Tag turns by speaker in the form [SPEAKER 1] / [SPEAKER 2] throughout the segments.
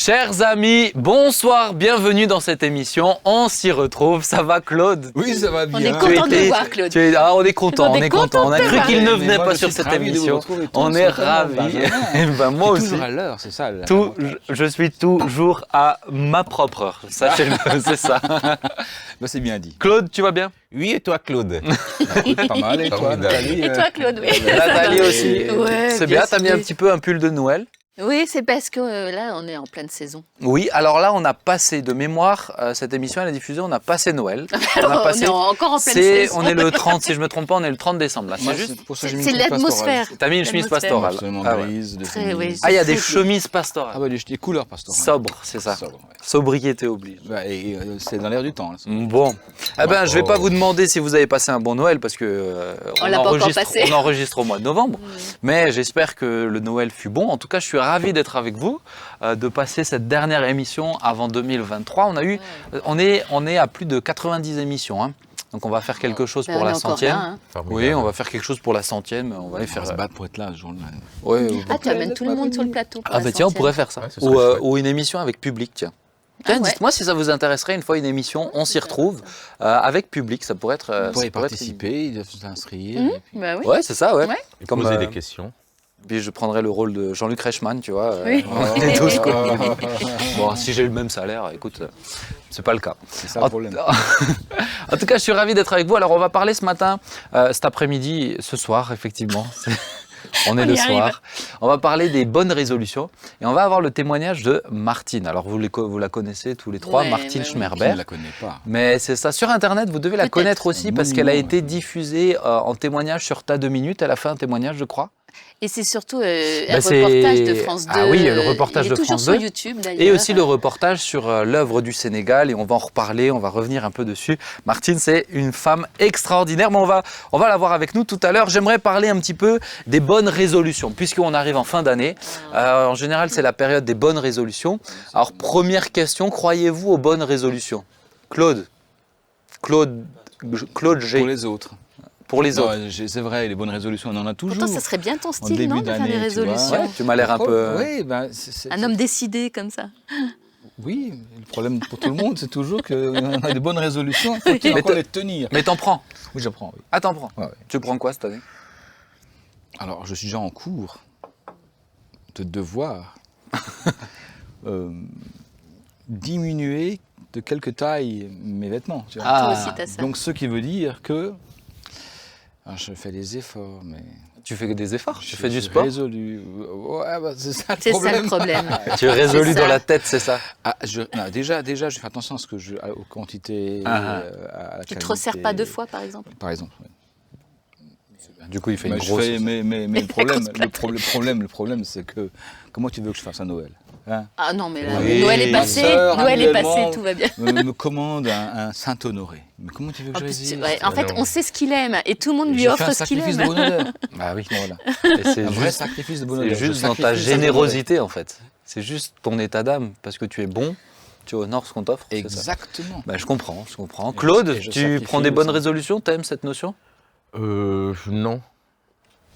[SPEAKER 1] Chers amis, bonsoir, bienvenue dans cette émission. On s'y retrouve. Ça va, Claude?
[SPEAKER 2] Oui, ça va bien.
[SPEAKER 3] On est content de voir, Claude.
[SPEAKER 1] On est content, on est content. On a cru qu'il ne venait pas sur cette émission. On est ravis. Moi aussi.
[SPEAKER 2] Toujours à l'heure, c'est ça.
[SPEAKER 1] Je suis toujours à ma propre heure. Sachez-le, c'est ça.
[SPEAKER 2] C'est bien dit.
[SPEAKER 1] Claude, tu vas bien?
[SPEAKER 4] Oui, et toi, Claude?
[SPEAKER 2] Pas mal, et toi, Nathalie?
[SPEAKER 3] Et toi, Claude, oui.
[SPEAKER 1] Nathalie aussi.
[SPEAKER 3] Ouais,
[SPEAKER 1] C'est bien, t'as mis un petit peu un pull de Noël.
[SPEAKER 3] Oui, c'est parce que là, on est en pleine saison.
[SPEAKER 1] Oui, alors là, on a passé de mémoire, cette émission, elle est diffusée, on a passé Noël.
[SPEAKER 3] Alors, on est encore en pleine saison.
[SPEAKER 1] On est le 30, si je ne me trompe pas, on est le 30 décembre. Là.
[SPEAKER 2] Moi,
[SPEAKER 1] C'est juste.
[SPEAKER 3] C'est l'atmosphère.
[SPEAKER 1] T'as mis une chemise pastorale.
[SPEAKER 2] Absolument
[SPEAKER 1] Ah, ouais.
[SPEAKER 2] grise.
[SPEAKER 1] Il y a des chemises pastorales.
[SPEAKER 2] Ah, des couleurs pastorales.
[SPEAKER 1] Sobre, c'est ça.
[SPEAKER 2] Sobre, ouais.
[SPEAKER 1] Sobriété oblige.
[SPEAKER 2] Et c'est dans l'air du temps. Là,
[SPEAKER 1] Bon. Eh ben, je ne vais pas vous demander si vous avez passé un bon Noël parce que
[SPEAKER 3] on l'a pas encore passé.
[SPEAKER 1] On enregistre au mois de novembre. Mais j'espère que le Noël fut bon. En tout cas, je suis ravi d'être avec vous, de passer cette dernière émission avant 2023. On est à plus de 90 émissions. Hein. Donc on va faire quelque chose pour la 100e.
[SPEAKER 3] Hein.
[SPEAKER 1] Oui, on va faire quelque chose pour la 100e. On va aller faire.
[SPEAKER 2] On va se battre pour être là ce jour-là.
[SPEAKER 1] Ouais,
[SPEAKER 3] tu amènes tout le monde sur le plateau.
[SPEAKER 1] Ah bah tiens, on pourrait faire ça.
[SPEAKER 4] Ouais,
[SPEAKER 1] ou une émission avec public, tiens. Tiens, dites-moi si ça vous intéresserait une fois une émission, on s'y retrouve avec public, ça pourrait être.
[SPEAKER 2] Vous pourrez y participer, s'inscrire.
[SPEAKER 3] Bah oui.
[SPEAKER 1] Ouais, c'est ça, ouais.
[SPEAKER 4] Et
[SPEAKER 1] Comme,
[SPEAKER 4] poser des questions.
[SPEAKER 1] Puis je prendrais le rôle de Jean-Luc Reichmann, tu vois.
[SPEAKER 3] Oui.
[SPEAKER 1] On est tous quoi. Bon, si j'ai le même salaire, écoute, c'est pas le cas.
[SPEAKER 2] C'est ça le problème.
[SPEAKER 1] En tout cas, je suis ravi d'être avec vous. Alors, on va parler ce matin, cet après-midi, ce soir, effectivement. On est le soir. On va parler des bonnes résolutions et on va avoir le témoignage de Martine. Alors, vous la connaissez tous les trois,
[SPEAKER 3] Ouais,
[SPEAKER 1] Martine
[SPEAKER 3] oui.
[SPEAKER 1] Schmerber.
[SPEAKER 2] Je ne la connais pas.
[SPEAKER 1] Mais c'est ça, sur Internet, vous devez la connaître aussi parce qu'elle a été diffusée en témoignage sur Tas 2 minutes. Elle a fait un témoignage, je crois.
[SPEAKER 3] Et c'est surtout un reportage de France 2.
[SPEAKER 1] Ah oui, le reportage de France 2.
[SPEAKER 3] Il est toujours sur YouTube, d'ailleurs.
[SPEAKER 1] Et aussi le reportage sur l'œuvre du Sénégal, et on va en reparler, on va revenir un peu dessus. Martine, c'est une femme extraordinaire, mais on va la voir avec nous tout à l'heure. J'aimerais parler un petit peu des bonnes résolutions, puisqu'on arrive en fin d'année. En général, c'est la période des bonnes résolutions. Alors, première question, croyez-vous aux bonnes résolutions? Claude G.
[SPEAKER 2] Pour les autres.
[SPEAKER 1] Pour les autres.
[SPEAKER 2] C'est vrai, les bonnes résolutions, on en a toujours.
[SPEAKER 3] Pourtant, ça serait bien ton
[SPEAKER 2] En
[SPEAKER 3] style,
[SPEAKER 2] début
[SPEAKER 3] non, de faire des
[SPEAKER 2] d'année, tu vois.
[SPEAKER 3] résolutions.
[SPEAKER 1] Ouais, tu m'as l'air un peu...
[SPEAKER 2] Oui,
[SPEAKER 3] Un homme décidé comme ça.
[SPEAKER 2] Oui, le problème pour tout le monde, c'est toujours qu'on a des bonnes résolutions, faut-il encore les tenir.
[SPEAKER 1] Mais t'en prends?
[SPEAKER 2] Oui, je prends, oui.
[SPEAKER 1] Ah, t'en prends?
[SPEAKER 2] Ouais.
[SPEAKER 1] Tu prends quoi cette année?
[SPEAKER 2] Alors, je suis déjà en cours de devoir diminuer de quelques tailles mes vêtements. Tu vois.
[SPEAKER 1] Ah.
[SPEAKER 3] Toi aussi, t'as ça.
[SPEAKER 2] Donc, ce qui veut dire que je fais des efforts, mais
[SPEAKER 1] Tu fais des efforts? Tu
[SPEAKER 2] je
[SPEAKER 1] fais du
[SPEAKER 2] suis
[SPEAKER 1] sport?
[SPEAKER 2] résolu. Ouais, c'est ça le
[SPEAKER 3] C'est
[SPEAKER 2] problème.
[SPEAKER 3] ça le problème.
[SPEAKER 1] Tu es résolu
[SPEAKER 3] C'est
[SPEAKER 1] dans
[SPEAKER 3] ça.
[SPEAKER 1] la tête, c'est ça?
[SPEAKER 2] Ah, non, déjà, je fais attention à ce que aux quantités,
[SPEAKER 1] Ah.
[SPEAKER 2] à la
[SPEAKER 3] Tu te
[SPEAKER 2] qualité.
[SPEAKER 3] resserres pas 2 fois, par exemple?
[SPEAKER 2] Par exemple. Oui.
[SPEAKER 1] Du coup, il fait
[SPEAKER 2] Mais
[SPEAKER 1] une
[SPEAKER 2] je
[SPEAKER 1] grosse...
[SPEAKER 2] fais- mais le problème, c'est que comment tu veux que je fasse à Noël, hein?
[SPEAKER 3] Ah non, mais là,
[SPEAKER 2] Oui,
[SPEAKER 3] Noël est
[SPEAKER 2] ma
[SPEAKER 3] passé,
[SPEAKER 2] sœur,
[SPEAKER 3] Noël est passé,
[SPEAKER 2] annuellement,
[SPEAKER 3] tout va bien.
[SPEAKER 2] me commande un Saint-Honoré. Mais comment tu veux que
[SPEAKER 3] En,
[SPEAKER 2] je
[SPEAKER 3] plus,
[SPEAKER 2] résiste?
[SPEAKER 3] ouais, en fait, on sait ce qu'il aime et tout le monde lui
[SPEAKER 2] J'ai fait
[SPEAKER 3] offre
[SPEAKER 2] un
[SPEAKER 3] ce qu'il
[SPEAKER 2] sacrifice
[SPEAKER 3] aime.
[SPEAKER 2] de bonheur.
[SPEAKER 1] Bah oui,
[SPEAKER 2] Voilà.
[SPEAKER 1] Et c'est
[SPEAKER 2] Un vrai
[SPEAKER 1] juste,
[SPEAKER 2] sacrifice de
[SPEAKER 1] c'est
[SPEAKER 2] bonheur.
[SPEAKER 1] juste dans ta générosité, en fait. C'est juste ton état d'âme, parce que tu es bon, tu honores ce qu'on t'offre. c'est ça.
[SPEAKER 2] Exactement.
[SPEAKER 1] Bah, je comprends. Claude,
[SPEAKER 2] et je
[SPEAKER 1] tu
[SPEAKER 2] sacrifie
[SPEAKER 1] prends des bonnes
[SPEAKER 2] aussi.
[SPEAKER 1] résolutions? T'aimes cette notion?
[SPEAKER 4] Non,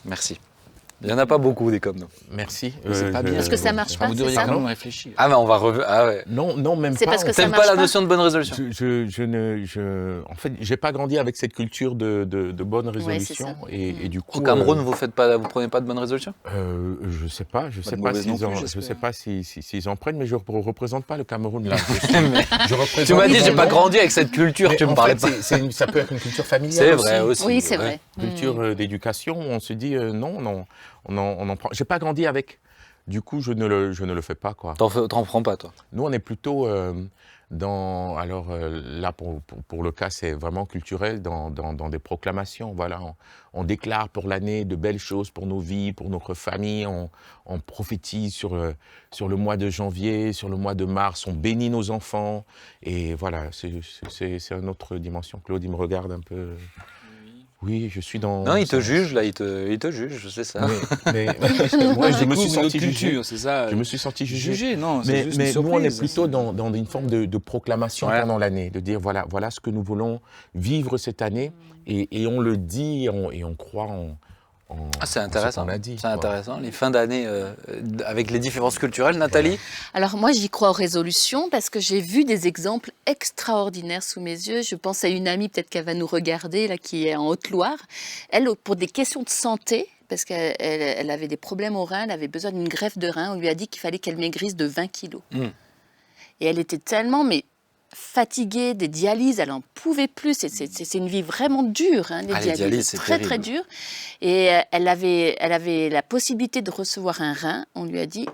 [SPEAKER 1] Merci. Il n'y en a pas beaucoup des comme nous.
[SPEAKER 4] merci.
[SPEAKER 2] Mais c'est pas bien.
[SPEAKER 3] Parce que ça marche
[SPEAKER 2] Enfin,
[SPEAKER 3] pas,
[SPEAKER 2] vous
[SPEAKER 3] c'est
[SPEAKER 2] devriez
[SPEAKER 3] ça?
[SPEAKER 2] quand même réfléchir.
[SPEAKER 1] Ah, mais on va revenir. Ah ouais.
[SPEAKER 4] Non, même
[SPEAKER 3] C'est
[SPEAKER 4] pas.
[SPEAKER 3] parce que
[SPEAKER 4] en
[SPEAKER 3] ça
[SPEAKER 1] T'aimes
[SPEAKER 3] marche
[SPEAKER 1] pas la
[SPEAKER 3] pas.
[SPEAKER 1] notion de bonne résolution?
[SPEAKER 4] En fait, j'ai pas grandi avec cette culture de bonnes
[SPEAKER 3] Ouais, c'est
[SPEAKER 4] résolutions
[SPEAKER 3] ça.
[SPEAKER 4] et du coup.
[SPEAKER 1] Au Cameroun, vous prenez pas de bonnes résolutions?
[SPEAKER 4] Je sais pas,
[SPEAKER 2] de mauvaises non plus,
[SPEAKER 4] je
[SPEAKER 2] j'espère.
[SPEAKER 4] sais pas s'ils en prennent, mais je représente pas le Cameroun là. Je représente.
[SPEAKER 1] Tu m'as dit, j'ai
[SPEAKER 3] bon.
[SPEAKER 1] pas grandi avec cette culture,
[SPEAKER 4] Mais
[SPEAKER 1] tu me
[SPEAKER 4] en
[SPEAKER 1] parlais
[SPEAKER 4] fait,
[SPEAKER 1] pas.
[SPEAKER 4] ça peut être une culture familiale.
[SPEAKER 1] C'est vrai aussi.
[SPEAKER 3] Oui, c'est vrai.
[SPEAKER 4] Culture d'éducation, on se dit non, on en prend. J'ai pas grandi avec. Du coup, je ne le fais pas quoi.
[SPEAKER 1] T'en prends pas, toi?
[SPEAKER 4] Nous, on est plutôt là, pour le cas, c'est vraiment culturel, dans des proclamations. Voilà, on déclare pour l'année de belles choses pour nos vies, pour notre famille. On prophétise sur le mois de janvier, sur le mois de mars. On bénit nos enfants. Et voilà, c'est une autre dimension. Claude, il me regarde un peu. Oui, je suis dans...
[SPEAKER 1] Non, il te juge, là, il te juge, je sais ça.
[SPEAKER 4] Mais moi, je me suis
[SPEAKER 2] Découvre une
[SPEAKER 4] senti
[SPEAKER 2] autre
[SPEAKER 4] jugé.
[SPEAKER 2] culture, c'est ça.
[SPEAKER 4] Je me suis senti jugé.
[SPEAKER 2] Jugé, non, c'est juste
[SPEAKER 4] Mais
[SPEAKER 2] une
[SPEAKER 4] nous, on est
[SPEAKER 2] surprise.
[SPEAKER 4] plutôt dans une forme de proclamation
[SPEAKER 1] Ouais.
[SPEAKER 4] pendant l'année, de dire voilà ce que nous voulons vivre cette année, et on le dit, et on croit
[SPEAKER 1] C'est
[SPEAKER 4] en ce
[SPEAKER 1] intéressant.
[SPEAKER 4] qu'on a dit,
[SPEAKER 1] C'est
[SPEAKER 4] quoi.
[SPEAKER 1] intéressant. Les fins d'année avec les différences culturelles, Nathalie.
[SPEAKER 3] Alors moi, j'y crois aux résolutions parce que j'ai vu des exemples extraordinaires sous mes yeux. Je pense à une amie, peut-être qu'elle va nous regarder, là, qui est en Haute-Loire. Elle, pour des questions de santé, parce qu'elle avait des problèmes au rein, elle avait besoin d'une greffe de rein, on lui a dit qu'il fallait qu'elle maigrisse de 20 kilos. Et elle était tellement fatiguée des dialyses, elle n'en pouvait plus. C'est une vie vraiment dure, hein, les dialyses,
[SPEAKER 1] c'est
[SPEAKER 3] très
[SPEAKER 1] terrible.
[SPEAKER 3] très dur. Et elle avait la possibilité de recevoir un rein. On lui a dit,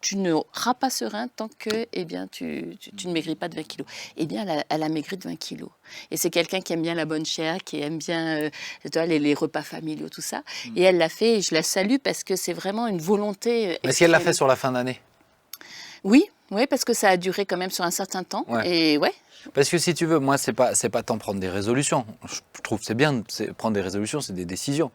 [SPEAKER 3] tu n'auras pas ce rein tant que tu ne maigris pas de 20 kilos. Eh bien, elle a maigri de 20 kilos. Et c'est quelqu'un qui aime bien la bonne chair, qui aime bien les repas familiaux, tout ça. Et elle l'a fait, et je la salue parce que c'est vraiment une volonté.
[SPEAKER 1] Est-ce qu'elle l'a fait sur la fin d'année?
[SPEAKER 3] Oui, parce que ça a duré quand même sur un certain temps.
[SPEAKER 1] Ouais.
[SPEAKER 3] Et ouais.
[SPEAKER 1] Parce que si tu veux, moi, c'est pas tant prendre des résolutions. Je trouve que c'est bien, prendre des résolutions, c'est des décisions.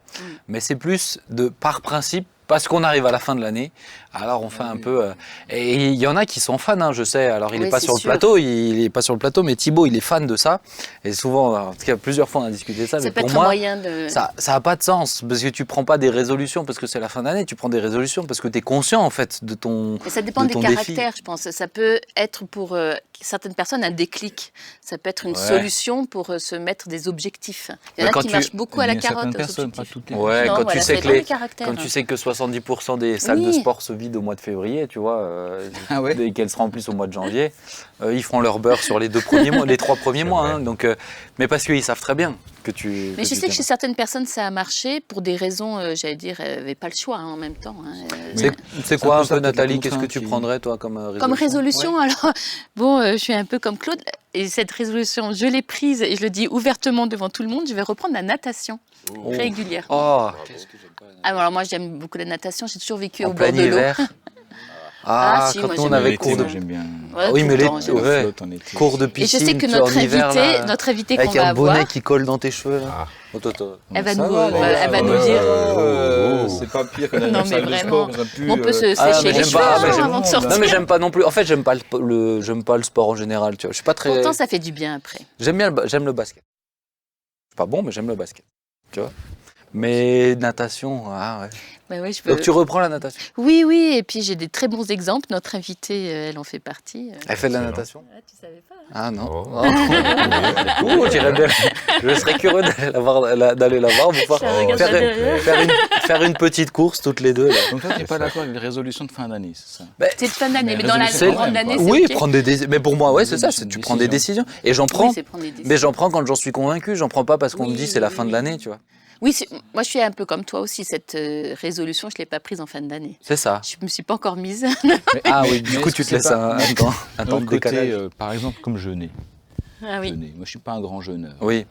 [SPEAKER 1] Mais c'est plus par principe, parce qu'on arrive à la fin de l'année, alors on fait un peu... et il y en a qui sont fans, hein, je sais. Alors, il n'est pas sur le plateau, il est pas sur le plateau, mais Thibaut, il est fan de ça. Et souvent, en tout cas, plusieurs fois, on a discuté de ça.
[SPEAKER 3] Ça
[SPEAKER 1] Mais
[SPEAKER 3] peut
[SPEAKER 1] pour
[SPEAKER 3] être
[SPEAKER 1] moi,
[SPEAKER 3] un moyen de...
[SPEAKER 1] ça n'a pas de sens, parce que tu prends pas des résolutions parce que c'est la fin d'année, tu prends des résolutions parce que tu es conscient, en fait, de ton
[SPEAKER 3] Et ça dépend
[SPEAKER 1] de
[SPEAKER 3] des
[SPEAKER 1] ton
[SPEAKER 3] caractères,
[SPEAKER 1] défi.
[SPEAKER 3] je pense. Ça peut être pour certaines personnes un déclic. Ça peut être une
[SPEAKER 1] Ouais.
[SPEAKER 3] solution pour se mettre des objectifs. Il y en
[SPEAKER 1] Mais
[SPEAKER 3] a
[SPEAKER 1] quand
[SPEAKER 3] qui
[SPEAKER 1] tu-
[SPEAKER 3] marchent beaucoup à la
[SPEAKER 2] Il y a certaines
[SPEAKER 3] carotte. aux
[SPEAKER 2] personnes, pas
[SPEAKER 3] objectifs.
[SPEAKER 2] toutes les
[SPEAKER 1] Ouais,
[SPEAKER 3] Non,
[SPEAKER 1] quand,
[SPEAKER 3] voilà,
[SPEAKER 1] tu sais
[SPEAKER 3] ça
[SPEAKER 1] que
[SPEAKER 3] dépend des caractères.
[SPEAKER 1] quand tu sais que 70% des salles de
[SPEAKER 3] Oui.
[SPEAKER 1] sport se vident au mois de février, tu vois,
[SPEAKER 2] Ah ouais.
[SPEAKER 1] et qu'elles se remplissent au mois de janvier, ils feront leur beurre sur les 3 premiers mois.
[SPEAKER 4] vrai.
[SPEAKER 1] Hein, donc, mais parce qu'ils savent très bien que tu.
[SPEAKER 3] Mais je sais que chez
[SPEAKER 1] tiendras.
[SPEAKER 3] certaines personnes, ça a marché pour des raisons, j'allais dire, elles n'avaient pas le choix en même temps.
[SPEAKER 1] C'est
[SPEAKER 2] C'est
[SPEAKER 1] quoi
[SPEAKER 2] un
[SPEAKER 1] un
[SPEAKER 2] peu ça,
[SPEAKER 1] peu,
[SPEAKER 2] peut-être la
[SPEAKER 1] Nathalie? Qu'est-ce que
[SPEAKER 2] contrainte
[SPEAKER 1] tu
[SPEAKER 2] qui-
[SPEAKER 1] prendrais, toi, comme résolution?
[SPEAKER 3] Comme résolution,
[SPEAKER 1] Ouais.
[SPEAKER 3] alors, bon, je suis un peu comme Claude. Et cette résolution, je l'ai prise et je le dis ouvertement devant tout le monde, je vais reprendre la natation régulièrement.
[SPEAKER 1] Oh,
[SPEAKER 3] Ah, alors moi, j'aime beaucoup la natation. J'ai toujours vécu
[SPEAKER 1] en
[SPEAKER 3] au bord
[SPEAKER 1] plein
[SPEAKER 3] de l'eau.
[SPEAKER 1] hiver. Ah,
[SPEAKER 3] si,
[SPEAKER 1] quand
[SPEAKER 3] moi,
[SPEAKER 1] nous on
[SPEAKER 3] j'aime
[SPEAKER 1] avait
[SPEAKER 3] l'été,
[SPEAKER 1] cours de
[SPEAKER 3] moi.
[SPEAKER 2] J'aime bien.
[SPEAKER 3] Ouais,
[SPEAKER 1] oui,
[SPEAKER 3] tout
[SPEAKER 1] mais
[SPEAKER 3] le temps,
[SPEAKER 1] les
[SPEAKER 3] j'aime
[SPEAKER 1] ouais,
[SPEAKER 2] flotte en été.
[SPEAKER 1] cours de
[SPEAKER 3] Et je
[SPEAKER 1] piscine.
[SPEAKER 3] sais que
[SPEAKER 1] tu vois, en hiver, là,
[SPEAKER 3] notre invitée qu'on
[SPEAKER 1] avec
[SPEAKER 3] va
[SPEAKER 1] un bonnet
[SPEAKER 3] avoir,
[SPEAKER 1] qui colle dans tes cheveux. Là.
[SPEAKER 4] Ah.
[SPEAKER 1] Oh, Toto.
[SPEAKER 3] elle va
[SPEAKER 2] Ça
[SPEAKER 3] nous,
[SPEAKER 2] va, les gars,
[SPEAKER 3] elle va nous
[SPEAKER 2] ouais,
[SPEAKER 3] dire.
[SPEAKER 2] C'est pas pire que dans
[SPEAKER 3] Non,
[SPEAKER 2] une
[SPEAKER 3] mais
[SPEAKER 2] salle de
[SPEAKER 3] vraiment.
[SPEAKER 2] sport.
[SPEAKER 3] On peut se
[SPEAKER 1] Ah,
[SPEAKER 3] sécher
[SPEAKER 1] mais
[SPEAKER 3] les
[SPEAKER 1] j'aime
[SPEAKER 3] cheveux
[SPEAKER 1] pas, mais j'aime-
[SPEAKER 3] avant de sortir.
[SPEAKER 1] Non mais j'aime pas non plus. En fait, j'aime pas j'aime pas le sport en général. Tu vois, je suis pas très.
[SPEAKER 3] Pourtant, ça fait du bien après.
[SPEAKER 1] J'aime le basket. Je suis pas bon, mais j'aime le basket. Tu vois. Mais natation, ah ouais.
[SPEAKER 3] Ouais, ouais, je peux-
[SPEAKER 1] Donc tu reprends la natation.
[SPEAKER 3] Oui, oui, et puis j'ai des très bons exemples. Notre invitée, elle en fait partie.
[SPEAKER 1] Elle fait de la
[SPEAKER 4] Excellent.
[SPEAKER 1] natation.
[SPEAKER 3] Ah, tu savais pas.
[SPEAKER 1] Ah non.
[SPEAKER 4] Oh.
[SPEAKER 1] Oh. Ouh, j'irais bien. Je serais curieux d'aller la voir, pour
[SPEAKER 3] Ça regarde
[SPEAKER 1] faire,
[SPEAKER 3] ça derrière.
[SPEAKER 1] faire une petite course toutes les deux. Là.
[SPEAKER 2] Donc toi, tu n'es pas d'accord avec les résolutions de fin d'année, c'est ça?
[SPEAKER 3] C'est de fin d'année,
[SPEAKER 2] Mais
[SPEAKER 3] mais dans la
[SPEAKER 2] résolution,
[SPEAKER 3] grande
[SPEAKER 2] ouais,
[SPEAKER 3] année,
[SPEAKER 2] quoi.
[SPEAKER 3] c'est
[SPEAKER 1] Oui,
[SPEAKER 3] ok.
[SPEAKER 1] prendre des décisions. Mais pour moi, ouais, c'est ça.
[SPEAKER 2] C'est une
[SPEAKER 1] Tu prends des décisions. Et j'en prends.
[SPEAKER 3] Oui, c'est prendre des décisions.
[SPEAKER 1] Mais j'en prends quand j'en suis convaincu. J'en prends pas parce qu'on me
[SPEAKER 3] Oui,
[SPEAKER 1] dit c'est la
[SPEAKER 3] oui,
[SPEAKER 1] fin de
[SPEAKER 3] oui.
[SPEAKER 1] l'année, tu vois.
[SPEAKER 3] Oui, moi je suis un peu comme toi aussi. Cette résolution, je ne l'ai pas prise en fin d'année.
[SPEAKER 1] C'est ça.
[SPEAKER 3] Je ne me suis pas encore mise.
[SPEAKER 1] Ah oui, du
[SPEAKER 2] Mais
[SPEAKER 1] coup
[SPEAKER 2] est-ce
[SPEAKER 1] tu
[SPEAKER 2] que
[SPEAKER 1] te laisses
[SPEAKER 2] c'est pas-
[SPEAKER 1] un temps
[SPEAKER 2] D'un
[SPEAKER 1] de
[SPEAKER 2] autre côté,
[SPEAKER 1] décalage.
[SPEAKER 2] par exemple, comme jeûner.
[SPEAKER 3] Ah oui,
[SPEAKER 2] Jeûner. Moi, je ne suis pas un grand jeûneur.
[SPEAKER 1] Oui.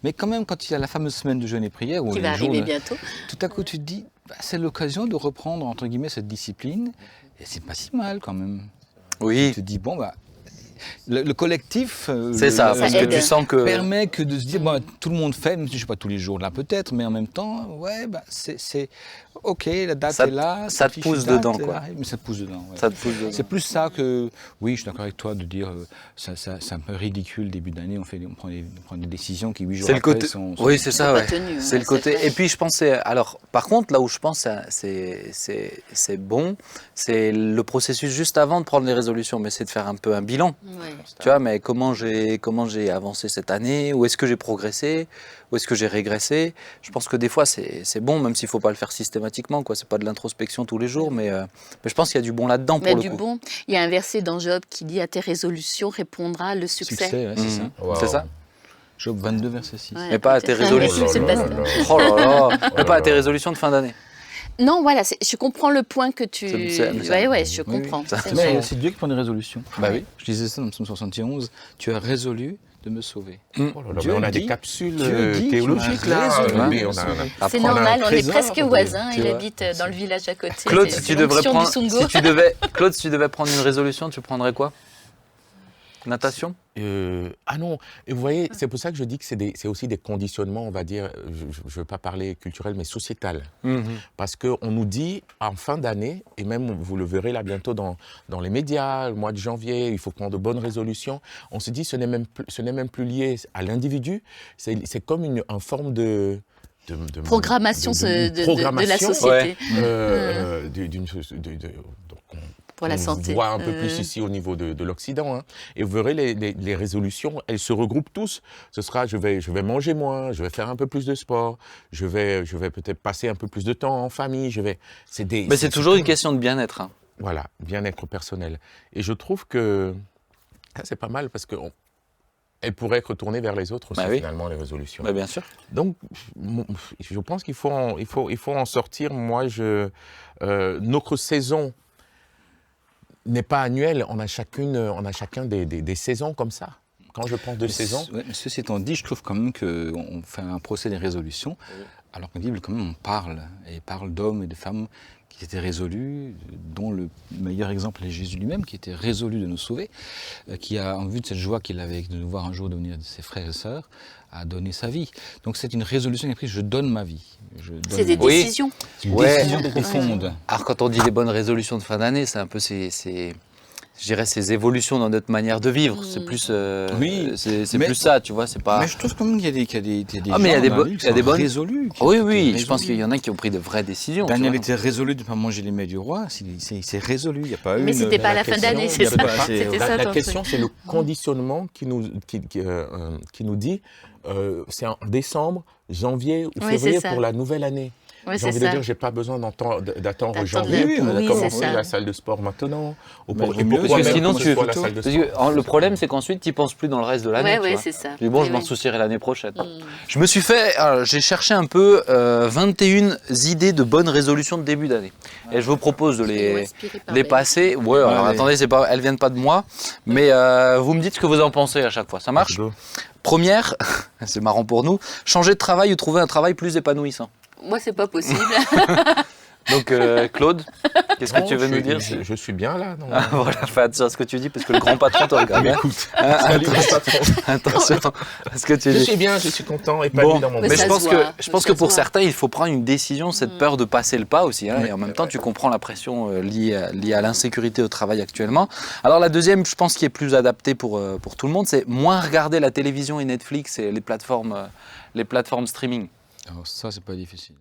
[SPEAKER 2] Mais quand même, quand il y a la fameuse semaine de jeûne et prière, ou
[SPEAKER 3] qui
[SPEAKER 2] les
[SPEAKER 3] va
[SPEAKER 2] jours
[SPEAKER 3] arriver
[SPEAKER 2] de-
[SPEAKER 3] bientôt.
[SPEAKER 2] tout à coup, tu te dis, c'est l'occasion de reprendre, entre guillemets, cette discipline. Et c'est pas si mal, quand même.
[SPEAKER 1] Oui,
[SPEAKER 2] Tu te dis, bon, bah, le collectif...
[SPEAKER 1] c'est ça,
[SPEAKER 3] Ça
[SPEAKER 1] parce que
[SPEAKER 3] aide.
[SPEAKER 1] tu sens que...
[SPEAKER 2] permet que de se dire, bon, tout le monde fait, même si je ne suis pas tous les jours là peut-être, mais en même temps, ouais, bah, c'est ok, la date
[SPEAKER 1] Ça
[SPEAKER 2] est là.
[SPEAKER 1] ça te
[SPEAKER 2] cette
[SPEAKER 1] pousse
[SPEAKER 2] fiche date
[SPEAKER 1] dedans,
[SPEAKER 2] est
[SPEAKER 1] quoi.
[SPEAKER 2] là, mais ça te pousse dedans, ouais.
[SPEAKER 1] Ça te pousse dedans.
[SPEAKER 2] C'est plus ça que, oui, je suis d'accord avec toi de dire, c'est un peu ridicule, début d'année, on prend des décisions qui 8 jours
[SPEAKER 1] C'est le
[SPEAKER 2] après
[SPEAKER 1] côté...
[SPEAKER 2] sont...
[SPEAKER 1] Oui, c'est ça,
[SPEAKER 3] pas
[SPEAKER 1] ouais.
[SPEAKER 3] tenu, ouais,
[SPEAKER 1] C'est le
[SPEAKER 3] c'est
[SPEAKER 1] côté...
[SPEAKER 3] vrai.
[SPEAKER 1] Et puis je pensais... Alors, par contre, là où je pense c'est bon, c'est le processus juste avant de prendre les résolutions, mais c'est de faire un peu un bilan.
[SPEAKER 3] Ouais.
[SPEAKER 1] Tu vois, mais comment j'ai avancé cette année? Où est-ce que j'ai progressé? Où est-ce que j'ai régressé? Je pense que des fois, c'est bon, même s'il ne faut pas le faire systématiquement, quoi. C'est pas de l'introspection tous les jours, mais je pense qu'il y a du bon là-dedans
[SPEAKER 3] Mais
[SPEAKER 1] pour le
[SPEAKER 3] du
[SPEAKER 1] coup.
[SPEAKER 3] bon, il y a un verset dans Job qui dit à tes résolutions répondra le succès.
[SPEAKER 2] Succès, ouais, c'est
[SPEAKER 1] Mhm.
[SPEAKER 2] ça.
[SPEAKER 4] Wow.
[SPEAKER 1] C'est ça?
[SPEAKER 2] Job 22, verset 6.
[SPEAKER 3] Ouais,
[SPEAKER 1] Mais pas à tes
[SPEAKER 3] c'est un
[SPEAKER 1] résolutions.
[SPEAKER 3] verset, c'est
[SPEAKER 4] Oh là
[SPEAKER 3] pas
[SPEAKER 4] là
[SPEAKER 3] ça.
[SPEAKER 4] là.
[SPEAKER 1] Oh là là, mais pas à tes
[SPEAKER 4] là.
[SPEAKER 1] résolutions de fin d'année.
[SPEAKER 3] Non, voilà, je comprends le point que tu. Ouais, je
[SPEAKER 2] Oui,
[SPEAKER 3] comprends.
[SPEAKER 1] ça,
[SPEAKER 3] c'est
[SPEAKER 2] Mais
[SPEAKER 3] vrai.
[SPEAKER 2] c'est Dieu qui prend des résolutions.
[SPEAKER 1] Bah oui.
[SPEAKER 2] Je disais ça dans le psaume 71, tu as résolu de me sauver.
[SPEAKER 4] Oh là là,
[SPEAKER 2] Dieu
[SPEAKER 4] mais on a
[SPEAKER 2] dit-
[SPEAKER 4] des capsules
[SPEAKER 2] Dieu dit,
[SPEAKER 4] théologiques
[SPEAKER 2] tu as
[SPEAKER 4] là.
[SPEAKER 2] raison,
[SPEAKER 4] Oui, on a-
[SPEAKER 2] sauver.
[SPEAKER 4] on a-
[SPEAKER 3] C'est
[SPEAKER 4] on a un
[SPEAKER 3] normal, on est
[SPEAKER 4] trésor,
[SPEAKER 3] presque
[SPEAKER 4] oui.
[SPEAKER 3] voisins.
[SPEAKER 2] Tu
[SPEAKER 3] Il
[SPEAKER 2] vois.
[SPEAKER 3] habite dans le village à côté.
[SPEAKER 1] Claude,
[SPEAKER 3] C'est
[SPEAKER 1] si tu devrais
[SPEAKER 3] l'onction
[SPEAKER 1] prendre,
[SPEAKER 3] du Sungo.
[SPEAKER 1] Claude, si tu devais prendre une résolution, tu prendrais quoi? Natation?
[SPEAKER 4] Ah non, et vous voyez, c'est pour ça que je dis que c'est aussi des conditionnements, on va dire, je ne veux pas parler culturel, mais sociétal. Parce qu'on nous dit, en fin d'année, et même vous le verrez là bientôt dans les médias, le mois de janvier, il faut prendre de bonnes résolutions, on se dit ce n'est même plus lié à l'individu, c'est comme une forme de
[SPEAKER 3] Programmation de la société.
[SPEAKER 4] Donc
[SPEAKER 3] pour la
[SPEAKER 4] on
[SPEAKER 3] santé.
[SPEAKER 4] voit un peu plus ici au niveau de l'Occident. Hein. Et vous verrez, les résolutions, elles se regroupent tous. Ce sera, je vais manger moins, je vais faire un peu plus de sport, je vais peut-être passer un peu plus de temps en famille.
[SPEAKER 1] Mais c'est toujours une question de bien-être. Hein.
[SPEAKER 4] Voilà, bien-être personnel. Et je trouve que c'est pas mal parce qu'elles pourraient être tournées vers les autres aussi, finalement, les résolutions.
[SPEAKER 1] Bien sûr.
[SPEAKER 4] Donc, je pense qu'il faut en sortir. Moi, notre saison n'est pas annuelle. On a chacun des saisons comme ça. Quand je pense de saison.
[SPEAKER 2] Mais ceci étant dit, je trouve quand même qu'on fait un procès des résolutions, alors qu'en Bible, quand même, on parle d'hommes et de femmes qui étaient résolus, dont le meilleur exemple est Jésus lui-même, qui était résolu de nous sauver, qui a, en vue de cette joie qu'il avait de nous voir un jour devenir ses frères et sœurs, a donné sa vie. Donc c'est une résolution qu'il a prise, je donne ma vie.
[SPEAKER 3] C'est des décisions.
[SPEAKER 2] C'est une décision profonde.
[SPEAKER 1] Alors quand on dit les bonnes résolutions de fin d'année, c'est un peu je dirais ces évolutions dans notre manière de vivre. C'est plus, plus ça, tu vois. C'est pas.
[SPEAKER 2] Mais je trouve quand même qu'il y a des gens
[SPEAKER 1] mais il y a des bonnes
[SPEAKER 2] résolus.
[SPEAKER 1] Oui, je pense qu'il y en a qui ont pris de vraies décisions.
[SPEAKER 2] Daniel était résolu de ne pas manger les mets du roi. Il s'est résolu. Il y a pas eu.
[SPEAKER 3] Mais c'était pas à la fin d'année, c'est ça.
[SPEAKER 4] La question, c'est le conditionnement qui nous dit. C'est en décembre, janvier ou février pour la nouvelle année.
[SPEAKER 3] Oui,
[SPEAKER 4] j'ai envie de dire, j'ai pas besoin d'attendre janvier. On a commencé la salle de sport maintenant.
[SPEAKER 1] Parce que sinon, le problème, c'est qu'ensuite, tu n'y penses plus dans le reste de l'année.
[SPEAKER 3] Oui, c'est ça.
[SPEAKER 1] Je m'en soucierai l'année prochaine. Je me suis j'ai cherché un peu 21 idées de bonnes résolutions de début d'année. Et je vous propose de les passer. Ouais, alors attendez, elles viennent pas de moi, mais vous me dites ce que vous en pensez à chaque fois. Ça marche ? Première, c'est marrant pour nous, changer de travail ou trouver un travail plus épanouissant.
[SPEAKER 3] Moi, c'est pas possible.
[SPEAKER 1] Donc, Claude, qu'est-ce que tu veux nous dire ?
[SPEAKER 4] Je suis bien là. Non
[SPEAKER 1] voilà, fais attention à ce que tu dis parce que le grand patron te regarde. Attention à ce que tu dis.
[SPEAKER 4] Je suis bien, je suis content, épanoui dans mon
[SPEAKER 1] Mais je pense que pour certains, il faut prendre une décision, cette peur de passer le pas aussi. Hein, et en même temps, tu comprends la pression liée à l'insécurité au travail actuellement. Alors, la deuxième, je pense, qui est plus adaptée pour tout le monde, c'est moins regarder la télévision et Netflix et les plateformes streaming.
[SPEAKER 2] Alors ça, c'est pas difficile.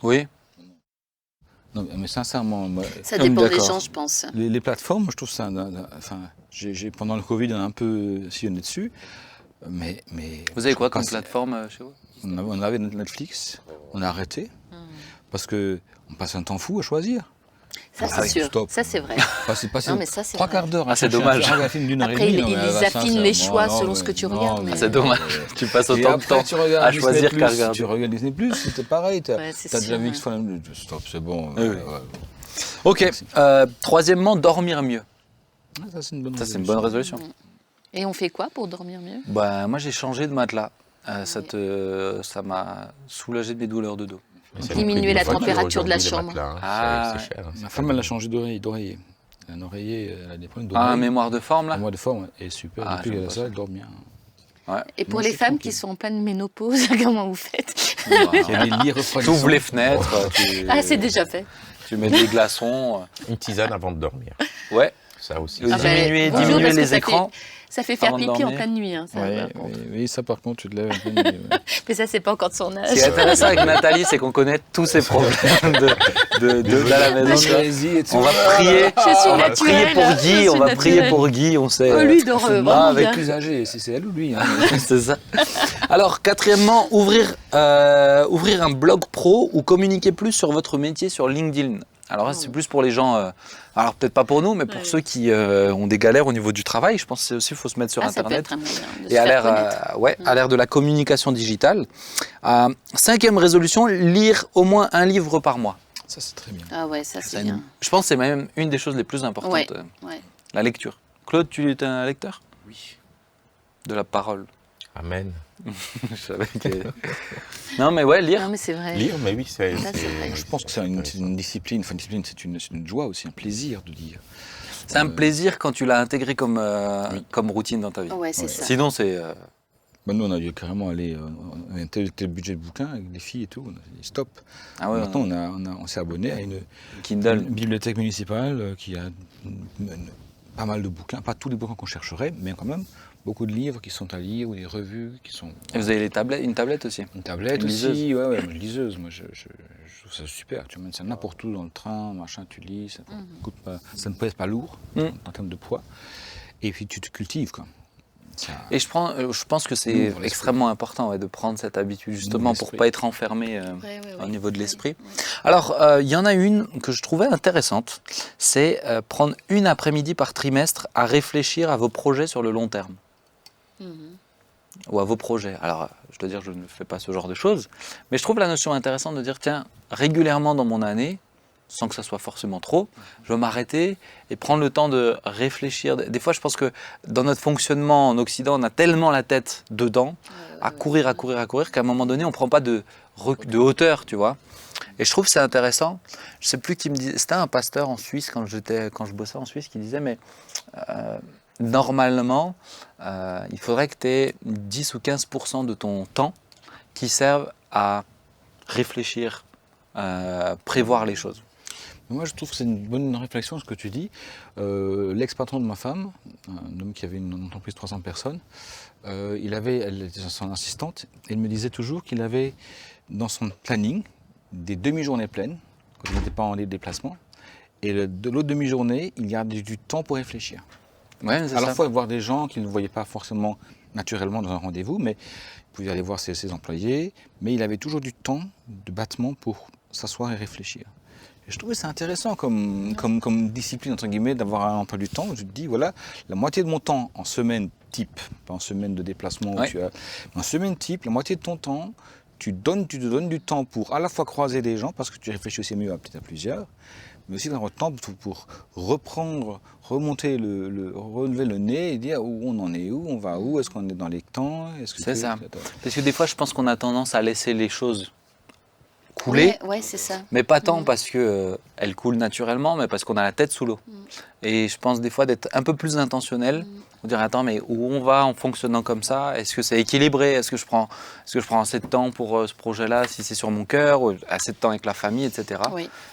[SPEAKER 1] Oui.
[SPEAKER 2] Non, mais sincèrement,
[SPEAKER 3] ça dépend des gens, je pense.
[SPEAKER 2] Les plateformes, je trouve ça. Pendant le Covid, on a un peu sillonné dessus. Mais
[SPEAKER 1] vous avez quoi comme plateforme chez vous ?
[SPEAKER 2] On avait Netflix, on a arrêté parce que on passe un temps fou à choisir.
[SPEAKER 3] Ça, c'est sûr.
[SPEAKER 2] Stop.
[SPEAKER 3] Ça, c'est vrai.
[SPEAKER 2] Passer
[SPEAKER 3] Non, mais ça, c'est
[SPEAKER 2] 3/4 d'heure.
[SPEAKER 1] C'est dommage.
[SPEAKER 3] Après, ils affinent les choix selon ce que tu regardes.
[SPEAKER 1] C'est dommage. Tu passes autant de temps à choisir qu'à regarder.
[SPEAKER 2] Tu regardes Disney+, c'était pareil. T'as déjà vu X-Files. Stop, c'est bon.
[SPEAKER 1] Ok. Troisièmement, dormir mieux.
[SPEAKER 2] Ça, c'est une
[SPEAKER 1] bonne résolution.
[SPEAKER 3] Et on fait quoi pour dormir mieux ?
[SPEAKER 1] Moi, j'ai changé de matelas. Ça m'a soulagé de mes douleurs de dos.
[SPEAKER 3] Diminuer la température de la chambre.
[SPEAKER 4] C'est cher.
[SPEAKER 2] Ma femme, elle a changé d'oreiller. Un oreiller, elle a des problèmes
[SPEAKER 1] d'oreiller. Ah, un mémoire de forme, là ?
[SPEAKER 2] Un mémoire de forme, est super. Depuis qu'elle a ça, elle dort bien.
[SPEAKER 3] Ouais. Et pour les femmes qui sont en pleine ménopause, comment vous faites ?
[SPEAKER 1] Tu ouvres les fenêtres.
[SPEAKER 3] C'est déjà fait.
[SPEAKER 1] Tu mets des glaçons.
[SPEAKER 4] Une tisane avant de dormir.
[SPEAKER 1] Ouais.
[SPEAKER 4] Ça aussi.
[SPEAKER 1] Diminuer les écrans.
[SPEAKER 3] Ça fait faire pipi en pleine nuit. Hein, ça,
[SPEAKER 2] oui, ça par contre, tu te lèves en pleine nuit.
[SPEAKER 3] Mais ça, c'est pas encore de son âge.
[SPEAKER 1] Ce qui est intéressant avec Nathalie, c'est qu'on connaît tous ces problèmes de la maison. On va prier pour Guy, on va prier pour Guy, on sait.
[SPEAKER 3] Lui dort
[SPEAKER 2] avec plus âgé, c'est elle ou lui.
[SPEAKER 1] C'est ça. Alors, quatrièmement, ouvrir un blog pro ou communiquer plus sur votre métier sur LinkedIn. Alors là, c'est plus pour les gens, alors peut-être pas pour nous, mais pour ceux qui ont des galères au niveau du travail. Je pense que c'est aussi, il faut se mettre sur Internet. Et à l'ère de la communication digitale. 5e résolution, lire au moins un livre par mois.
[SPEAKER 2] Ça, c'est très bien.
[SPEAKER 3] Ah ouais, ça c'est bien.
[SPEAKER 1] Je pense que c'est même une des choses les plus importantes. La lecture. Claude, tu es un lecteur ?
[SPEAKER 4] Oui.
[SPEAKER 1] De la parole.
[SPEAKER 4] Amen.
[SPEAKER 1] Je savais que... Non, mais lire.
[SPEAKER 3] Non, mais c'est vrai.
[SPEAKER 4] Lire, mais oui, c'est
[SPEAKER 2] je pense que c'est une discipline. Enfin, une discipline, c'est une joie aussi, un plaisir de lire.
[SPEAKER 1] C'est un plaisir quand tu l'as intégré comme routine dans ta vie.
[SPEAKER 3] Ouais, c'est ça.
[SPEAKER 1] Sinon, c'est...
[SPEAKER 2] Nous, on a dû carrément aller... on a un tel budget de bouquins avec les filles et tout. On a dit stop.
[SPEAKER 1] Ah ouais,
[SPEAKER 2] maintenant, on s'est abonné à une bibliothèque municipale qui a pas mal de bouquins. Pas tous les bouquins qu'on chercherait, mais quand même beaucoup de livres qui sont à lire ou des revues qui sont...
[SPEAKER 1] Et vous avez une tablette aussi?
[SPEAKER 2] Une tablette
[SPEAKER 1] Une
[SPEAKER 2] aussi, ouais, une liseuse. Moi, je trouve ça super. Tu mets ça n'importe où dans le train, machin, tu lis, ça ne pèse pas lourd en termes de poids. Et puis tu te cultives, quoi.
[SPEAKER 1] Et je pense que c'est extrêmement important de prendre cette habitude justement pour ne pas être enfermé au niveau de l'esprit. Alors, il y en a une que je trouvais intéressante, c'est prendre une après-midi par trimestre à réfléchir à vos projets sur le long terme. Ou à vos projets. Alors, je dois dire, je ne fais pas ce genre de choses, mais je trouve la notion intéressante de dire, tiens, régulièrement dans mon année, sans que ça soit forcément trop, je vais m'arrêter et prendre le temps de réfléchir. Des fois, je pense que dans notre fonctionnement en Occident, on a tellement la tête dedans, à courir, qu'à un moment donné, on ne prend pas de hauteur, tu vois. Et je trouve que c'est intéressant. Je ne sais plus qui me disait, c'était un pasteur en Suisse, quand je bossais en Suisse, qui disait, mais normalement, il faudrait que tu aies 10 ou 15% de ton temps qui servent à réfléchir, prévoir les choses.
[SPEAKER 2] Moi, je trouve que c'est une bonne réflexion ce que tu dis. L'ex-patron de ma femme, un homme qui avait une entreprise de 300 personnes, elle était son assistante, et il me disait toujours qu'il avait dans son planning des demi-journées pleines, quand il n'était pas en déplacement, et de l'autre demi-journée, il gardait du temps pour réfléchir.
[SPEAKER 1] Ouais,
[SPEAKER 2] à la fois voir des gens qu'il ne voyait pas forcément naturellement dans un rendez-vous, mais il pouvait aller voir ses employés, mais il avait toujours du temps de battement pour s'asseoir et réfléchir. Et je trouvais ça intéressant comme discipline, entre guillemets, d'avoir un emploi du temps. Je te dis, voilà, la moitié de mon temps en semaine type, pas en semaine de déplacement, où en semaine type, la moitié de ton temps, tu te donnes du temps pour à la fois croiser des gens, parce que tu réfléchis aussi mieux peut-être à plusieurs, mais aussi d'avoir le temps pour reprendre, relever le nez et dire où on en est, où on va où, est-ce qu'on est dans les temps,
[SPEAKER 1] c'est ça. Parce que des fois, je pense qu'on a tendance à laisser les choses couler,
[SPEAKER 3] c'est ça.
[SPEAKER 1] Mais pas tant parce qu'elles coulent naturellement, mais parce qu'on a la tête sous l'eau. Et je pense des fois d'être un peu plus intentionnel, de dire attends, mais où on va en fonctionnant comme ça? Est-ce que c'est équilibré? Est-ce que je prends assez de temps pour ce projet-là, si c'est sur mon cœur, ou assez de temps avec la famille, etc.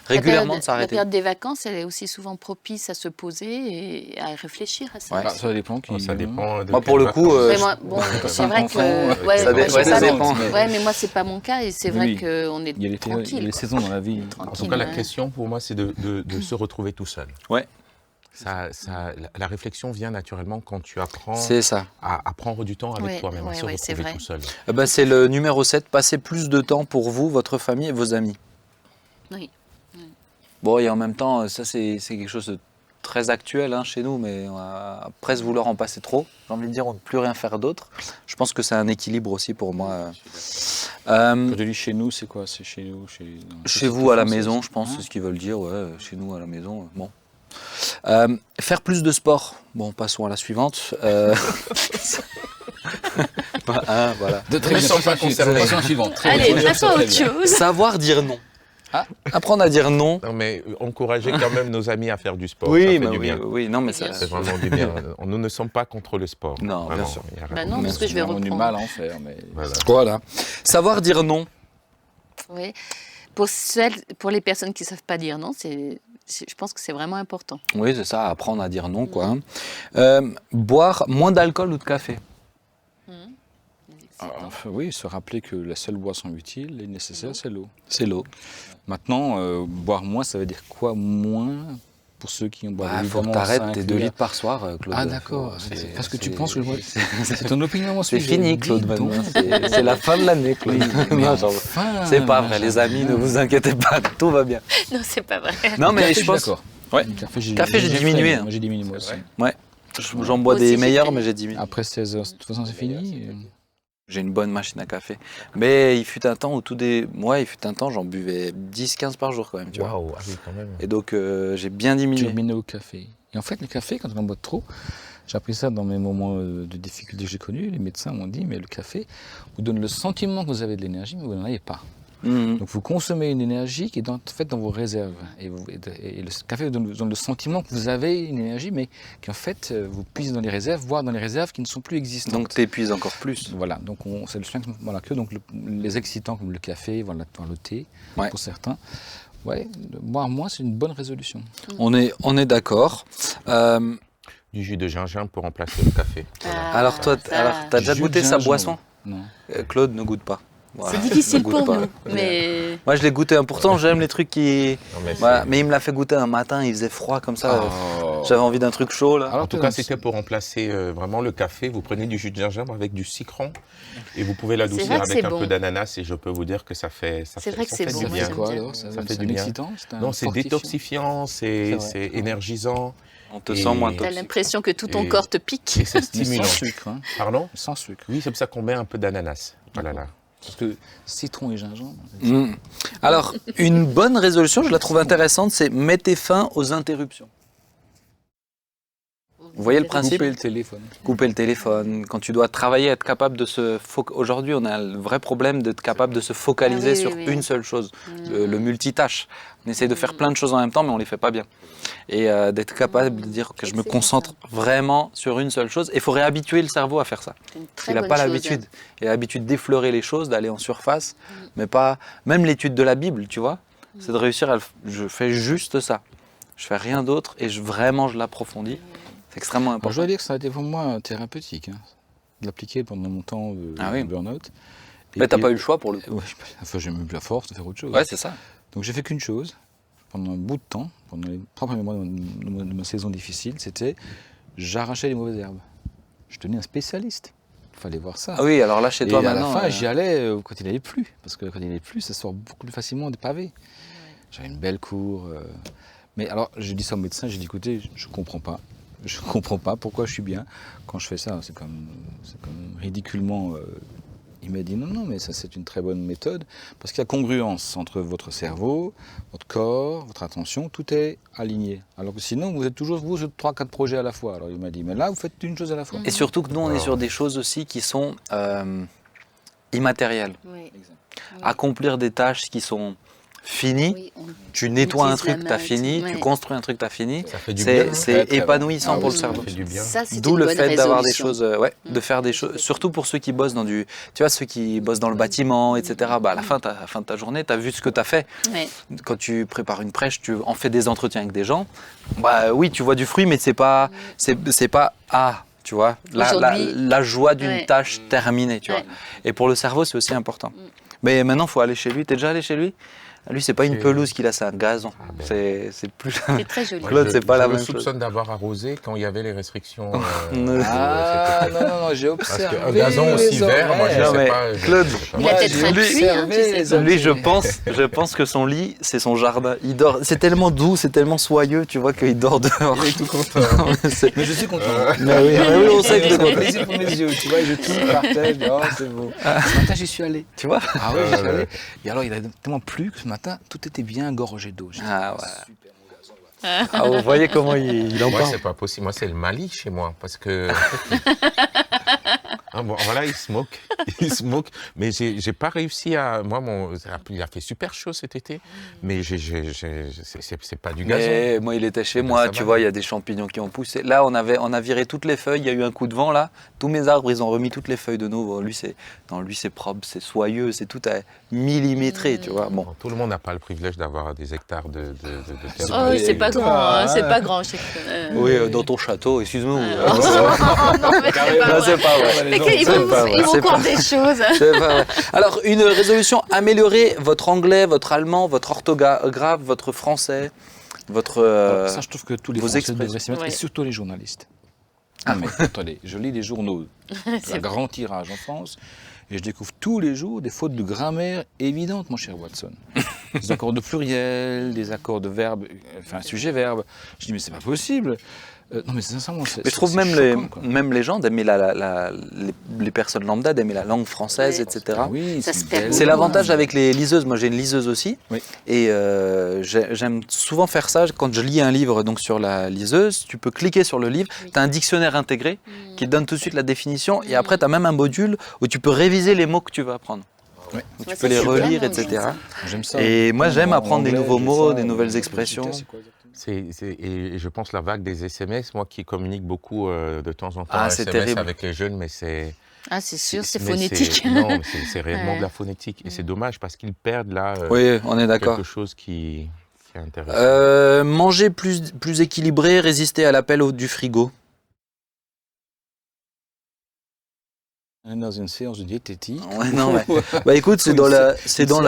[SPEAKER 1] Régulièrement de s'arrêter.
[SPEAKER 3] La période des vacances, elle est aussi souvent propice à se poser et à réfléchir à ça.
[SPEAKER 2] Ça dépend.
[SPEAKER 4] Ça dépend de
[SPEAKER 1] moi, pour le coup,
[SPEAKER 3] c'est vrai que
[SPEAKER 1] ça dépend.
[SPEAKER 3] Mais moi, c'est pas mon cas et c'est vrai qu'on est tranquille.
[SPEAKER 2] Il y a les saisons dans la vie.
[SPEAKER 4] En tout cas, la question pour moi, c'est de se retrouver tout seul.
[SPEAKER 1] Ouais.
[SPEAKER 4] La réflexion vient naturellement quand tu apprends à prendre du temps avec toi-même, à se retrouver tout seul.
[SPEAKER 1] C'est le numéro 7, passer plus de temps pour vous, votre famille et vos amis.
[SPEAKER 3] Oui.
[SPEAKER 1] Bon, et en même temps, ça c'est quelque chose de très actuel chez nous, mais on va presque vouloir en passer trop. J'ai envie de dire, on ne peut plus rien faire d'autre. Je pense que c'est un équilibre aussi pour moi.
[SPEAKER 2] Quand tu dis chez nous, c'est quoi? C'est chez nous,
[SPEAKER 1] chez vous à la maison, je pense, c'est ce qu'ils veulent dire. Ouais, chez nous à la maison, bon. Faire plus de sport. Bon, passons à la suivante. Voilà.
[SPEAKER 3] Allez, passons à autre chose.
[SPEAKER 1] Savoir dire non. Apprendre à dire non.
[SPEAKER 4] Non, mais encourager quand même nos amis à faire du sport.
[SPEAKER 1] Oui,
[SPEAKER 4] ça fait du bien.
[SPEAKER 1] Oui, non, mais ça,
[SPEAKER 4] c'est vraiment du bien. Nous ne sommes pas contre le sport.
[SPEAKER 1] Non,
[SPEAKER 4] vraiment,
[SPEAKER 1] bien sûr.
[SPEAKER 3] Non, parce que je vais reprendre.
[SPEAKER 2] On a du mal à en faire, mais
[SPEAKER 1] voilà. Savoir dire non.
[SPEAKER 3] Oui. Pour les personnes qui ne savent pas dire non, je pense que c'est vraiment important.
[SPEAKER 1] Oui, c'est ça, apprendre à dire non, quoi. Boire moins d'alcool ou de café.
[SPEAKER 2] Oui, se rappeler que la seule boisson utile et nécessaire, c'est l'eau.
[SPEAKER 1] C'est l'eau.
[SPEAKER 2] Maintenant, boire moins, ça veut dire quoi moins pour ceux qui ont boivé
[SPEAKER 1] faut que t'arrêtes tes 2 litres par soir, Claude.
[SPEAKER 2] Ah d'accord, parce que tu penses que c'est ton opinion moi
[SPEAKER 1] c'est fini, Claude, maintenant. C'est la fin de l'année, Claude. C'est pas vrai, les amis, ne vous inquiétez pas, tout va bien.
[SPEAKER 3] Non, c'est pas vrai.
[SPEAKER 1] Non, mais je pense...
[SPEAKER 2] D'accord.
[SPEAKER 1] Ouais.
[SPEAKER 2] Café, j'ai diminué.
[SPEAKER 1] Moi,
[SPEAKER 2] j'ai diminué moi aussi.
[SPEAKER 1] Ouais. J'en bois des meilleurs, mais j'ai diminué.
[SPEAKER 2] Après 16 heures, de toute façon, c'est fini.
[SPEAKER 1] J'ai une bonne machine à café. Mais il fut un temps j'en buvais 10-15 par jour quand même.
[SPEAKER 4] Waouh, quand même.
[SPEAKER 1] Et donc, j'ai bien diminué.
[SPEAKER 2] Tu diminues au café. Et en fait, le café, quand on en boit trop, j'ai appris ça dans mes moments de difficulté que j'ai connus, les médecins m'ont dit, mais le café vous donne le sentiment que vous avez de l'énergie, mais vous n'en avez pas. Donc vous consommez une énergie qui est dans vos réserves. Et le café vous donne le sentiment que vous avez une énergie, mais qu'en fait vous puisez dans les réserves, voire dans les réserves qui ne sont plus existantes.
[SPEAKER 1] Donc tu épuises encore plus.
[SPEAKER 2] Voilà, donc c'est le soin que donc les excitants comme le café, voire le thé, pour certains. Ouais, boire moins, c'est une bonne résolution.
[SPEAKER 1] On est d'accord.
[SPEAKER 4] du jus de gingembre pour remplacer le café. Voilà.
[SPEAKER 1] Alors toi, t'as déjà
[SPEAKER 2] Jus
[SPEAKER 1] goûté
[SPEAKER 2] de
[SPEAKER 1] sa
[SPEAKER 2] gingembre.
[SPEAKER 1] boisson?
[SPEAKER 2] Non.
[SPEAKER 1] Claude ne goûte pas. Voilà.
[SPEAKER 3] C'est difficile
[SPEAKER 1] Ne goûte
[SPEAKER 3] pour
[SPEAKER 1] pas.
[SPEAKER 3] nous, mais
[SPEAKER 1] Moi, je l'ai goûté. Pourtant, j'aime les trucs qui.
[SPEAKER 4] Non, mais
[SPEAKER 1] Voilà.
[SPEAKER 4] c'est-
[SPEAKER 1] Mais il me l'a fait goûter un matin. Il faisait froid comme ça.
[SPEAKER 2] Oh.
[SPEAKER 1] J'avais envie d'un truc chaud là.
[SPEAKER 2] Alors,
[SPEAKER 4] En tout cas, c'était pour remplacer vraiment le café. Vous prenez du jus de gingembre avec du citron et vous pouvez
[SPEAKER 3] vrai
[SPEAKER 4] l'adoucir
[SPEAKER 3] que
[SPEAKER 4] avec
[SPEAKER 3] c'est
[SPEAKER 4] un
[SPEAKER 3] bon.
[SPEAKER 4] peu d'ananas et je peux vous dire que ça fait
[SPEAKER 3] C'est vrai que c'est
[SPEAKER 4] fait
[SPEAKER 3] bon,
[SPEAKER 4] du
[SPEAKER 3] moi,
[SPEAKER 4] bien.
[SPEAKER 3] j'aime
[SPEAKER 2] quoi
[SPEAKER 3] bien.
[SPEAKER 2] alors
[SPEAKER 4] Ça
[SPEAKER 2] c'est
[SPEAKER 4] fait du
[SPEAKER 2] un
[SPEAKER 4] bien.
[SPEAKER 2] excitant, c'est un
[SPEAKER 4] Non, c'est
[SPEAKER 2] fortifiant.
[SPEAKER 4] détoxifiant,
[SPEAKER 2] C'est
[SPEAKER 4] c'est
[SPEAKER 2] vrai.
[SPEAKER 4] énergisant
[SPEAKER 1] On te
[SPEAKER 4] Et-
[SPEAKER 1] sent moins
[SPEAKER 3] t'as
[SPEAKER 1] toxique.
[SPEAKER 3] l'impression que tout ton
[SPEAKER 4] Et-
[SPEAKER 3] corps te pique.
[SPEAKER 4] et c'est
[SPEAKER 2] Mais
[SPEAKER 4] stimulant.
[SPEAKER 2] sans sucre, hein.
[SPEAKER 4] Pardon?
[SPEAKER 2] Sans sucre.
[SPEAKER 4] Oui, c'est pour ça qu'on met un peu d'ananas. Voilà là.
[SPEAKER 2] Parce que citron et gingembre.
[SPEAKER 1] Mm. Alors, une bonne résolution, je la trouve intéressante, c'est mettez fin aux interruptions. Vous voyez le principe?
[SPEAKER 2] Couper le téléphone.
[SPEAKER 1] Couper le téléphone, quand tu dois travailler, être capable de se Aujourd'hui, on a le vrai problème d'être capable de se focaliser
[SPEAKER 3] Ah oui,
[SPEAKER 1] sur
[SPEAKER 3] oui, oui.
[SPEAKER 1] une seule chose, le multitâche. On essaye de faire plein de choses en même temps, mais on ne les fait pas bien. Et d'être capable de dire que je me
[SPEAKER 3] Excellent,
[SPEAKER 1] concentre vraiment sur une seule chose. Il faut réhabituer le cerveau à faire ça.
[SPEAKER 3] C'est une très
[SPEAKER 1] Il n'a
[SPEAKER 3] bonne
[SPEAKER 1] pas
[SPEAKER 3] chose.
[SPEAKER 1] l'habitude. Il a l'habitude d'effleurer les choses, d'aller en surface, mais pas. Même l'étude de la Bible, tu vois, c'est de réussir à. Je fais juste ça. Je fais rien d'autre et vraiment je l'approfondis. C'est extrêmement
[SPEAKER 2] Alors, je
[SPEAKER 1] important.
[SPEAKER 2] dois dire que ça a été pour moi thérapeutique, hein, de l'appliquer pendant mon temps de
[SPEAKER 1] Ah oui.
[SPEAKER 2] burn-out. Et
[SPEAKER 1] Mais t'as
[SPEAKER 2] puis-
[SPEAKER 1] pas eu le choix pour le coup.
[SPEAKER 2] Ouais, enfin, j'ai même plus la force de faire autre chose.
[SPEAKER 1] Ouais, c'est ça.
[SPEAKER 2] Donc j'ai fait qu'une chose, pendant un bout de temps, pendant les 3 premiers mois de ma saison difficile, c'était j'arrachais les mauvaises herbes. Je devenais un spécialiste. Il fallait voir ça.
[SPEAKER 1] Ah oui, alors là chez
[SPEAKER 2] Et
[SPEAKER 1] toi
[SPEAKER 2] à
[SPEAKER 1] maintenant.
[SPEAKER 2] la fin, j'y allais quand il n'allait plus. Parce que quand il n'allait plus, ça sort beaucoup plus facilement des pavés. J'avais une belle cour. Mais alors, j'ai dit ça au médecin, j'ai dit écoutez, je ne comprends pas. Je ne comprends pas pourquoi je suis bien quand je fais ça. C'est comme ridiculement. Il m'a dit non, mais ça c'est une très bonne méthode parce qu'il y a congruence entre votre cerveau, votre corps, votre attention, tout est aligné. Alors que sinon, vous êtes toujours vous sur 3-4 projets à la fois. Alors il m'a dit mais là, vous faites une chose à la fois.
[SPEAKER 1] Et surtout que nous, on est sur des choses aussi qui sont immatérielles.
[SPEAKER 3] Oui.
[SPEAKER 1] Accomplir des tâches qui sont finies.
[SPEAKER 3] Oui, on-
[SPEAKER 1] Tu nettoies un
[SPEAKER 3] utilise la
[SPEAKER 1] truc, tu as
[SPEAKER 3] main,
[SPEAKER 1] fini.
[SPEAKER 3] ouais.
[SPEAKER 1] Tu construis un truc, tu as fini.
[SPEAKER 4] Ça fait du
[SPEAKER 1] C'est
[SPEAKER 4] bien.
[SPEAKER 1] c'est
[SPEAKER 2] Très, très
[SPEAKER 1] épanouissant
[SPEAKER 2] bon.
[SPEAKER 1] pour
[SPEAKER 3] Ah
[SPEAKER 1] le
[SPEAKER 3] oui.
[SPEAKER 1] cerveau.
[SPEAKER 4] Ça fait du bien.
[SPEAKER 3] Ça, c'est
[SPEAKER 1] D'où
[SPEAKER 3] une
[SPEAKER 1] le
[SPEAKER 3] bonne
[SPEAKER 1] fait d'avoir des
[SPEAKER 3] résolution.
[SPEAKER 1] choses, de faire des choses, surtout pour ceux qui bossent dans du, tu vois, ceux qui bossent dans le bâtiment, etc. Bah, à la fin de ta journée, tu as vu ce que tu as fait.
[SPEAKER 3] Ouais.
[SPEAKER 1] Quand tu prépares une prêche, tu en fais des entretiens avec des gens. Bah oui, tu vois du fruit, mais c'est pas tu vois,
[SPEAKER 3] Aujourd'hui-
[SPEAKER 1] la joie d'une
[SPEAKER 3] Ouais.
[SPEAKER 1] tâche terminée, tu vois.
[SPEAKER 3] Ouais.
[SPEAKER 1] Et pour le cerveau, c'est aussi important. Mais maintenant, il faut aller chez lui. T'es déjà allé chez lui? Lui, c'est pas une
[SPEAKER 4] C'est-
[SPEAKER 1] pelouse qu'il a, c'est un gazon.
[SPEAKER 4] ben.
[SPEAKER 1] C'est plus.
[SPEAKER 3] C'est très joli.
[SPEAKER 4] Moi,
[SPEAKER 1] Claude,
[SPEAKER 4] je-
[SPEAKER 1] c'est pas
[SPEAKER 4] je
[SPEAKER 1] la
[SPEAKER 4] le
[SPEAKER 1] même chose.
[SPEAKER 4] soupçonne d'avoir arrosé quand il y avait les restrictions.
[SPEAKER 2] Ah
[SPEAKER 4] c'était-
[SPEAKER 2] non, j'ai
[SPEAKER 4] Parce
[SPEAKER 2] observé.
[SPEAKER 4] qu'un gazon aussi
[SPEAKER 2] les
[SPEAKER 4] vert, moi je
[SPEAKER 1] Non,
[SPEAKER 2] horaires.
[SPEAKER 1] mais
[SPEAKER 4] sais pas.
[SPEAKER 1] Claude,
[SPEAKER 4] je sais pas.
[SPEAKER 3] Il a peut-être
[SPEAKER 2] j'ai
[SPEAKER 3] fait
[SPEAKER 1] lui-
[SPEAKER 3] cuit, hein, tu sais
[SPEAKER 2] observé
[SPEAKER 3] pas.
[SPEAKER 2] les
[SPEAKER 1] lui, je pense que son lit, c'est son jardin. Il dort. C'est tellement doux, c'est tellement soyeux, tu vois qu'il dort dehors.
[SPEAKER 2] Il est tout content.
[SPEAKER 1] C'est-
[SPEAKER 2] Mais je suis content.
[SPEAKER 1] mais oui, on sait que
[SPEAKER 2] c'est
[SPEAKER 1] t'es
[SPEAKER 2] un
[SPEAKER 1] content.
[SPEAKER 2] plaisir pour mes yeux. Tu vois, je tout partage. Je dis, oh, c'est beau. Ce matin, j'y suis allé.
[SPEAKER 1] Tu vois?
[SPEAKER 2] Ah oui, j'y suis
[SPEAKER 4] ouais.
[SPEAKER 2] allé. Et alors, il a tellement plu que ce matin, tout était bien gorgé d'eau. J'ai dit,
[SPEAKER 1] Ah ouais.
[SPEAKER 2] super, mon gazon.
[SPEAKER 1] Ah, vous voyez comment il en
[SPEAKER 4] Moi,
[SPEAKER 1] parle.
[SPEAKER 4] c'est pas possible. Moi, c'est le Mali chez moi. Parce que. Ah bon, voilà, il se moque. Il se moque. Mais j'ai pas réussi à. Moi, il a fait super chaud cet été. Mais c'est pas du gazon.
[SPEAKER 1] Mais moi, il était chez
[SPEAKER 4] Ben,
[SPEAKER 1] moi,
[SPEAKER 4] ça
[SPEAKER 1] tu
[SPEAKER 4] va.
[SPEAKER 1] vois, il y a des champignons qui ont poussé. Là, on a viré toutes les feuilles, il y a eu un coup de vent là. Tous mes arbres, ils ont remis toutes les feuilles de nouveau. Lui, c'est propre, c'est soyeux, c'est tout à millimétré, tu vois. Bon.
[SPEAKER 4] Bon, tout le monde n'a pas le privilège d'avoir des hectares de terre.
[SPEAKER 3] Oh, oui, c'est pas
[SPEAKER 2] Toi,
[SPEAKER 3] grand, hein,
[SPEAKER 2] hein.
[SPEAKER 3] c'est pas grand.
[SPEAKER 1] Oui, dans ton château, excuse-moi.
[SPEAKER 3] Non, mais c'est pas
[SPEAKER 1] Non,
[SPEAKER 3] vrai.
[SPEAKER 1] c'est pas vrai.
[SPEAKER 3] Mais ils
[SPEAKER 1] C'est
[SPEAKER 3] vont
[SPEAKER 1] pas vrai,
[SPEAKER 3] ils vont
[SPEAKER 1] c'est
[SPEAKER 3] croire
[SPEAKER 1] pas-
[SPEAKER 3] des choses.
[SPEAKER 1] C'est pas vrai. Alors, une résolution, améliorer votre anglais, votre allemand, votre orthographe, votre français, votre...
[SPEAKER 2] Alors, ça, je trouve que tous les
[SPEAKER 1] vos
[SPEAKER 2] Français
[SPEAKER 1] expressions.
[SPEAKER 2] devraient s'y mettre,
[SPEAKER 3] Ouais.
[SPEAKER 2] et surtout les journalistes. Ah, mais attendez, je lis les journaux, un grand tirage en France, et je découvre tous les jours des fautes de grammaire évidentes, mon cher Watson. Des accords de pluriel, des accords de verbe, enfin sujet-verbe. Je dis, mais c'est pas possible. Non, mais sincèrement,
[SPEAKER 1] Mais je trouve même les gens d'aimer les personnes lambda d'aimer la langue française,
[SPEAKER 3] Ouais.
[SPEAKER 1] etc.
[SPEAKER 2] Ah oui,
[SPEAKER 3] Ça
[SPEAKER 2] c'est
[SPEAKER 3] se
[SPEAKER 2] une
[SPEAKER 3] perd
[SPEAKER 2] belle-
[SPEAKER 1] C'est l'avantage avec les liseuses. Moi, j'ai une liseuse aussi.
[SPEAKER 2] Oui.
[SPEAKER 1] Et j'aime souvent faire ça. Quand je lis un livre donc, sur la liseuse, tu peux cliquer sur le livre. Tu as un dictionnaire intégré qui te donne tout de suite la définition. Et après, tu as même un module où tu peux réviser les mots que tu vas apprendre.
[SPEAKER 2] Ouais.
[SPEAKER 1] Où tu
[SPEAKER 3] Ouais,
[SPEAKER 1] peux
[SPEAKER 3] c'est
[SPEAKER 1] les
[SPEAKER 3] super
[SPEAKER 1] relire,
[SPEAKER 3] bien,
[SPEAKER 1] etc.
[SPEAKER 3] ça.
[SPEAKER 2] J'aime ça.
[SPEAKER 1] Et moi, j'aime
[SPEAKER 2] En
[SPEAKER 1] apprendre des
[SPEAKER 2] anglais,
[SPEAKER 1] nouveaux
[SPEAKER 2] j'ai
[SPEAKER 1] mots,
[SPEAKER 2] ça,
[SPEAKER 1] des nouvelles
[SPEAKER 2] en
[SPEAKER 1] expressions.
[SPEAKER 2] vitesse, c'est quoi exactement
[SPEAKER 4] Et je pense la vague des SMS, moi qui communique beaucoup de temps en temps
[SPEAKER 1] Ah,
[SPEAKER 4] en
[SPEAKER 1] c'est
[SPEAKER 4] SMS
[SPEAKER 1] terrible.
[SPEAKER 4] avec les jeunes, mais c'est...
[SPEAKER 3] Ah, c'est sûr, c'est
[SPEAKER 4] mais
[SPEAKER 3] phonétique.
[SPEAKER 4] Non, mais c'est réellement
[SPEAKER 3] Ouais.
[SPEAKER 4] de la phonétique. Et c'est dommage parce qu'ils perdent là
[SPEAKER 1] Oui, on est d'accord.
[SPEAKER 4] quelque chose qui est intéressant.
[SPEAKER 1] Manger plus équilibré, résister à l'appel du frigo.
[SPEAKER 2] On est dans une séance de diététique.
[SPEAKER 1] Ouais, non, mais... Bah écoute, c'est dans la